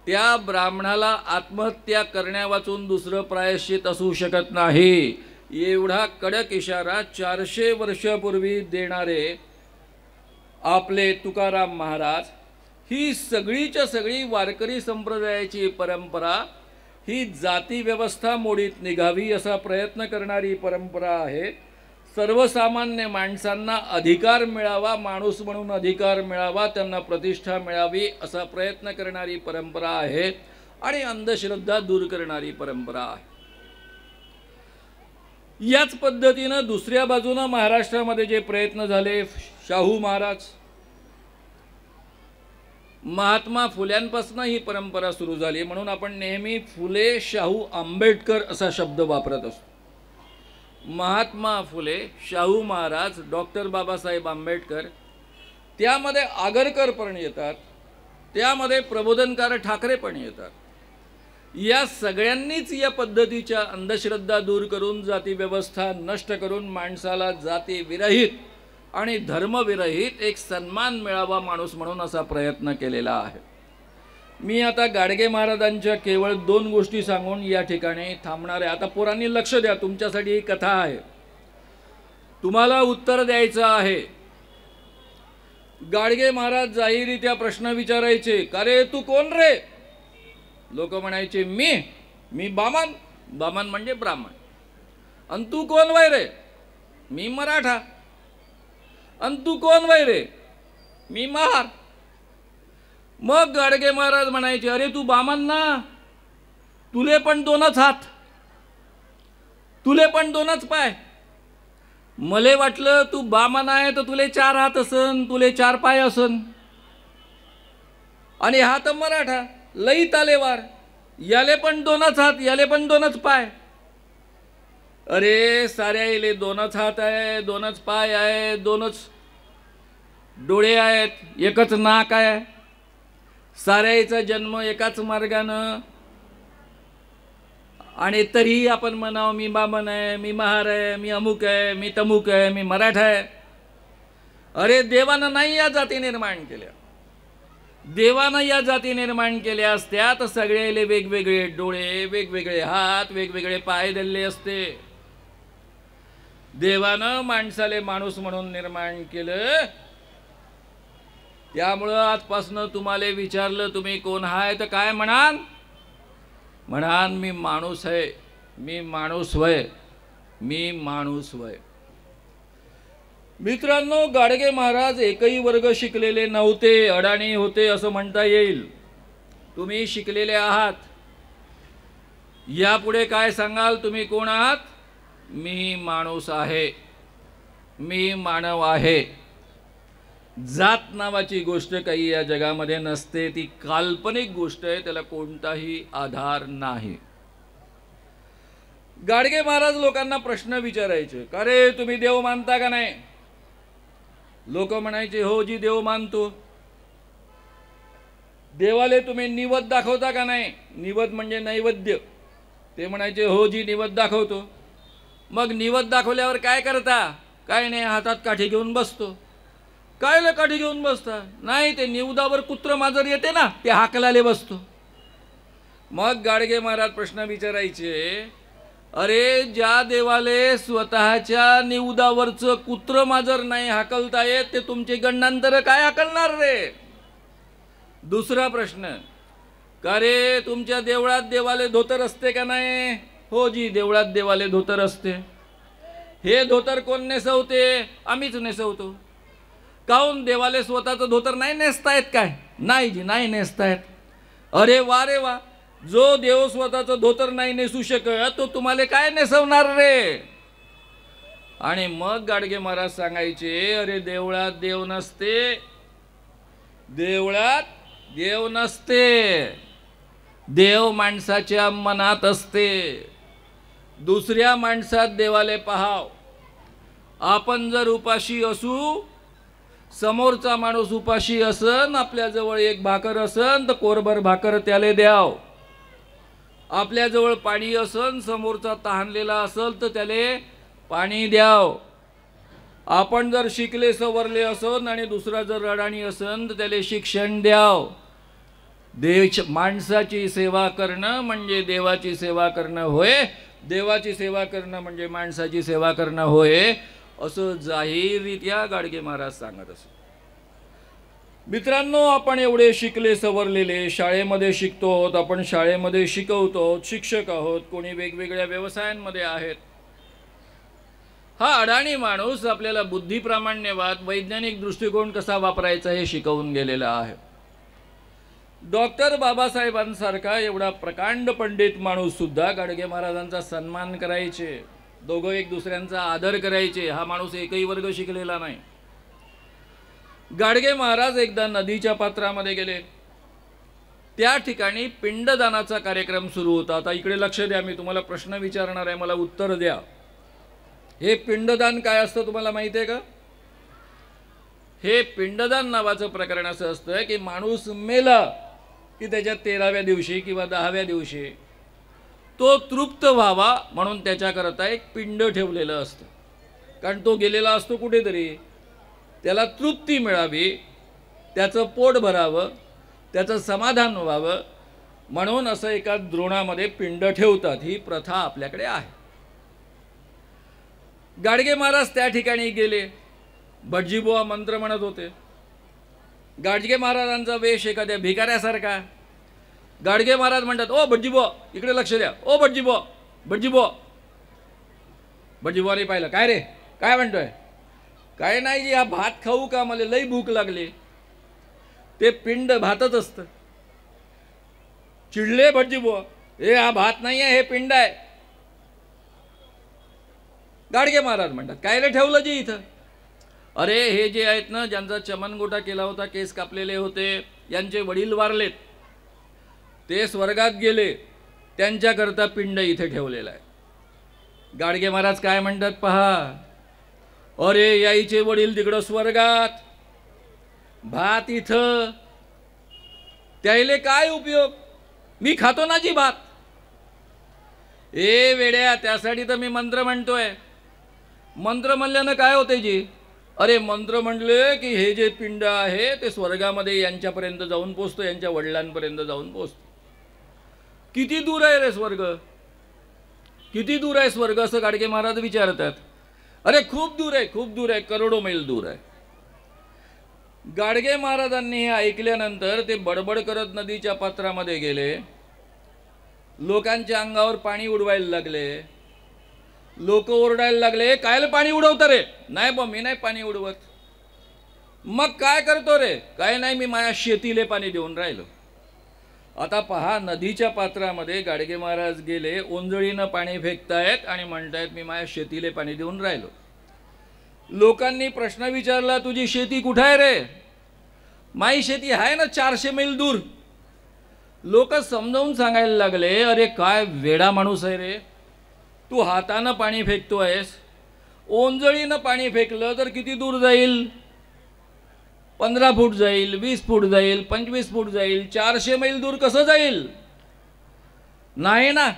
त्या ब्राह्मणाला आत्महत्या करण्या वाचून दुसरं प्रायश्चित असू शकत नाही. एवढा कडक इशारा 400 वर्षापूर्वी देणारे आपले तुकाराम महाराज, ही सगळीच्या सगळी वारकरी संप्रदायाची परंपरा, ही जाती व्यवस्था मोडीत निघावी असा प्रयत्न करणारी परंपरा आहे. सर्वसामान्य माणसांना अधिकार मिळावा, माणूस म्हणून अधिकार मिळावा, त्यांना प्रतिष्ठा मिळावी असा प्रयत्न करणारी परंपरा आहे, आणि अंधश्रद्धा दूर करणारी परंपरा आहे. याच पद्धतीनं दुसऱ्या बाजूनं महाराष्ट्रामध्ये जे प्रयत्न झाले, शाहू महाराज, महात्मा फुल्यांपासून ही परंपरा सुरू झाली. म्हणून आपण नेहमी फुले, शाहू, आंबेडकर असा शब्द वापरत असतो. महात्मा फुले, शाहू महाराज, डॉक्टर बाबासाहेब आंबेडकर, त्यामध्ये आगरकर पण येतात, त्यामध्ये प्रबोधनकार ठाकरे पण येतात. या सगळ्यांनीच या पद्धतीच्या अंधश्रद्धा दूर करून, जाती व्यवस्था नष्ट करून माणसाला जाती विरहित आणि धर्मविरहित एक सन्मान मिळावा माणूस म्हणून असा प्रयत्न केलेला आहे. मी आता गाडगे महाराजांच्या केवळ 2 गोष्टी सांगून या ठिकाणी थांबणार आहे. आता पोरांनी लक्ष द्या, तुमच्यासाठी ही कथा आहे, तुम्हाला उत्तर द्यायचं आहे. गाडगे महाराज जाहीरित्या प्रश्न विचारायचे, का रे तू कोण रे? लोक म्हणायचे मी बामन. बामन म्हणजे ब्राह्मण. आणि तू कोण वय रे? मी मराठा. आणि तू कोण वय रे? मी महार. मग गाडगे महाराज म्हणायचे, अरे तू बामण ना, तुले पण दोनच हात, तुले पण दोनच पाय. मले वाटलं तू बामण आहे तर तुले 4 हात असन, तुले 4 पाय असन. आणि हा तर मराठा लई तालेवार, याले पण दोनच हात, याले पण दोनच पाय. अरे साऱ्या इले दोनच हात आहे, दोनच पाय आहे, दोनच डोळे आहेत, एकच नाक आहे. साऱ्याचा जन्म एकाच मार्गानं, आणि तरीही आपण म्हणावं मी बामण आहे, मी महार आहे, मी अमुक आहे, मी तमुक आहे, मी मराठा आहे. अरे देवानं नाही या जाती निर्माण केल्या. देवानं या जाती निर्माण केल्या असत्या तर सगळ्याले वेगवेगळे डोळे, वेगवेगळे हात, वेगवेगळे पाय दिले असते. देवानं माणसाले माणूस म्हणून निर्माण केलं. त्यामुळं आजपासनं तुम्हाला विचारलं तुम्ही कोण हाय तर काय म्हणान? म्हणान मी माणूस आहे, मी माणूस वय, मी माणूस वय. मित्रांनो, गाडगे महाराज एकही वर्ग शिकलेले नव्हते, अडाणी होते असं म्हणता येईल. तुम्ही शिकलेले आहात. यापुढे काय सांगाल? तुम्ही कोण आहात? मी माणूस आहे, मी मानव आहे. जात नावाची गोष्ट काही या जगामध्ये नसते, ती काल्पनिक गोष्ट आहे, त्याला कोणताही आधार नाही. गाडगे महाराज लोकांना प्रश्न विचारायचे, का रे तुम्ही देव मानता का नाही? लोक म्हणायचे, हो जी देव मानतो. देवाले तुम्ही निवद दाखवता का नाही? निवद म्हणजे नैवेद्य. ते म्हणायचे, हो जी निवद दाखवतो. मग निवद दाखवल्यावर काय करता? काय नाही, हातात काठी घेऊन बसतो. कायला काठी घेऊन बसता? नाही, ते निवदावर कुत्र मांजर येते ना, ते हाकलाले बसतो. मग गाडगे महाराज प्रश्न विचारायचे, अरे ज्या देवाले स्वतःच्या निवदावरचं कुत्र मांजर नाही हाकलता येत, ते तुमचे गंडांतर काय हाकलणार रे? दुसरा प्रश्न, का रे तुमच्या देवळात देवाले धोतर असते का नाही? हो जी देवळात देवाले धोतर असते. हे धोतर कोण नेसवते? आम्हीच नेसवतो. काहून? देवाले स्वतःचं धोतर नाही नेसतायत काय? नाही जी, नाही नेसतायत. अरे वा रे वा, जो देव स्वतःचं धोतर नाही नेसू शकत तो तुम्हाला काय नेसवणार रे? आणि मग गाडगे महाराज सांगायचे, अरे देवळात देव नसते, देवळात देव नसते, देव माणसाच्या मनात असते. दुसऱ्या माणसात देवाले पाहाव. आपण जर उपाशी असू, समोरचा माणूस उपाशी असन, आपल्याजवळ एक भाकर असन तर कोरभर भाकर त्याले द्याव. आपल्याजवळ पाणी असन, समोरचा तहानलेला असल तर त्याले पाणी द्याव. आपण जर शिकले सवरले असन आणि दुसरा जर रडाणी असन तर त्याले शिक्षण द्याव. माणसाची सेवा करणं म्हणजे देवाची सेवा करणं होय, देवाची सेवा करणं म्हणजे माणसाची सेवा करणं होय, असं जाहीररित्या गाडगे महाराज सांगत असत. मित्रांनो, आपण एवढे शिकले सवरलेले, शाळेमध्ये शिकतो आहोत, आपण शाळेमध्ये शिकवतो आहोत, शिक्षक आहोत, कोणी वेगवेगळ्या व्यवसायांमध्ये आहेत. हा अडाणी माणूस आपल्याला बुद्धिप्रामाण्यवाद, वैज्ञानिक दृष्टिकोन कसा वापरायचा हे शिकवून गेलेला आहे. डॉक्टर बाबासाहेबांसारखा एवढा प्रकांड पंडित माणूस सुद्धा गाडगे महाराजांचा सन्मान करायचे, दोघं एक दुसऱ्यांचा आदर करायचे. हा माणूस एकही वर्ग शिकलेला नाही. गाडगे महाराज एकदा नदीच्या पात्रामध्ये गेले. त्या ठिकाणी पिंडदानाचा कार्यक्रम सुरू होता. आता इकडे लक्ष द्या, मी तुम्हाला प्रश्न विचारणार आहे, मला उत्तर द्या. हे पिंडदान काय असतं तुम्हाला माहिती आहे का? हे पिंडदान नावाचं प्रकरण असं असतं की माणूस मेला की त्याच्या 13व्या दिवशी किंवा 10व्या दिवशी तो तृप्त व्हावा म्हणून त्याच्याकरता एक पिंड ठेवलेलं असतं. कारण तो गेलेला असतो कुठेतरी, त्याला तृप्ती मिळावी, त्याचं पोट भरावं, त्याचं समाधान व्हावं म्हणून असं एका द्रोणामध्ये पिंड ठेवतात. ही प्रथा आपल्याकडे आहे. गाडगे महाराज त्या ठिकाणी गेले. भटजीबुवा मंत्र म्हणत होते. गाडगे महाराजांचा वेश एखाद्या भिकाऱ्यासारखा. गाडगे महाराज म्हणतात, ओ भटजीबुवा इकडे लक्ष द्या, ओ भटजीबुवा, भटजीबुवा. भटजीबुवाने पाहिलं, काय रे काय म्हणतोय? काय नाही जी, हा भात खाऊ का, मला लई भूक लागली. ते पिंड भातच असतं. चिडले भटजी बुवा, हे हा भात नाही आहे, हे पिंड आहे. गाडगे महाराज म्हणतात, कायले ठेवलं जी इथं? अरे हे जे आहेत ना, ज्यांचा चमनगोटा केला होता, केस कापलेले होते, यांचे वडील वारलेत, ते स्वर्गात गेले, त्यांच्याकरता पिंड इथे ठेवलेला आहे. गाडगे महाराज काय म्हणतात पहा, अरे याईचे वडील तिकडं स्वर्गात, भात इथं, त्याले काय उपयोग? मी खातो ना जी भात. ए वेड्या, त्यासाठी तर मी मंत्र म्हणतोय. मंत्र म्हणल्यानं काय होते जी? अरे मंत्र म्हणले की हे जे पिंड आहे ते स्वर्गामध्ये यांच्यापर्यंत जाऊन पोचतो, यांच्या वडिलांपर्यंत जाऊन पोचतो. किती दूर आहे रे स्वर्ग? किती दूर आहे स्वर्ग असं गाडगे महाराज विचारतात. अरे खूप दूर आहे, खूप दूर आहे, करोडो मैल दूर आहे. गाडगे महाराजांनी हे ऐकल्यानंतर ते बडबड करत नदीच्या पात्रामध्ये गेले, लोकांच्या अंगावर पाणी उडवायला लागले. लोक ओरडायला लागले, कायले पाणी उडवतं रे? नाही बा, मी नाही पाणी उडवत. मग काय करतो रे? काय नाही, मी माझ्या शेतीले पाणी देऊन राहिलो. आता पहा, नदीच्या पात्रामध्ये गाडगे महाराज गेले, ओंजळीनं पाणी फेकतायत आणि म्हणतायत मी माझ्या शेतीले पाणी देऊन राहिलो. लोकांनी प्रश्न विचारला, तुझी शेती कुठे आहे रे? माझी शेती आहे ना 400 मैल दूर. लोक समजावून सांगायला लागले, अरे काय वेडा माणूस आहे रे, तू हातानं पाणी फेकतो आहेस, ओंजळीनं पाणी फेकलं तर किती दूर जाईल? 15 फूट जाईल, 20 फूट जाईल, 25 फूट जाईल, 400 मैल दूर कसं जाईल? नाही ना,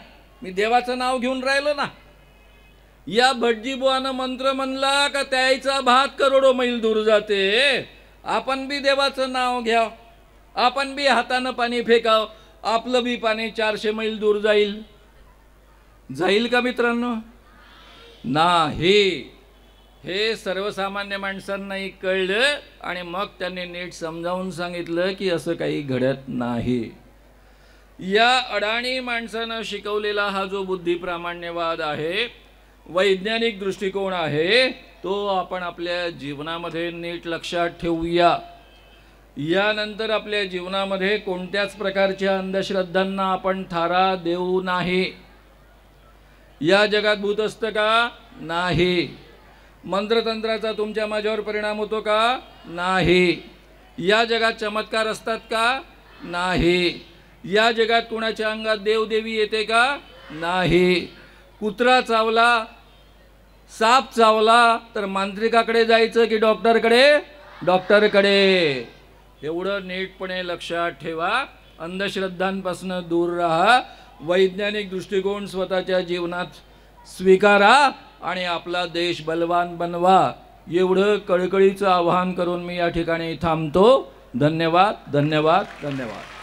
मी देवाचं नाव घेऊन राहिलो ना. या भटजीबुवानं मंत्र म्हणला का त्याचा भात करोडो मैल दूर जाते, आपण बी देवाचं नाव घ्या, आपण बी हातानं पाणी फेकाव, आपलं बी पाणी 400 मैल दूर जाईल. जाईल का मित्रांनो? नाही. हे सर्वसामान्य माणसांनाही कळलं आणि मग त्यांनी नीट समजावून सांगितलं की असं काही घडत नाही. या अडाणी माणसानं शिकवलेला हा जो बुद्धिप्रामाण्यवाद आहे, वैज्ञानिक दृष्टिकोन आहे, तो आपण आपल्या जीवनामध्ये नीट लक्षात ठेवूया. यानंतर आपल्या जीवनामध्ये कोणत्याच प्रकारच्या अंधश्रद्धांना आपण थारा देऊ नाही. या जगात भूत असतं का? नाही. मंत्रतंत्राचा तुमच्या माझ्यावर परिणाम होतो का? नाही. या जगात चमत्कार असतात का? नाही. या जगात कुणाच्या अंगात देवदेवी येते का? नाही. कुत्रा चावला, साप चावला तर मांत्रिकाकडे जायचं की डॉक्टरकडे? डॉक्टरकडे. एवढं नीटपणे लक्षात ठेवा. अंधश्रद्धांपासून दूर राहा. वैज्ञानिक दृष्टिकोन स्वतःच्या जीवनात स्वीकारा आणि आपला देश बलवान बनवा. एवढं कळकळीचं आवाहन करून मी या ठिकाणी थांबतो. धन्यवाद, धन्यवाद, धन्यवाद.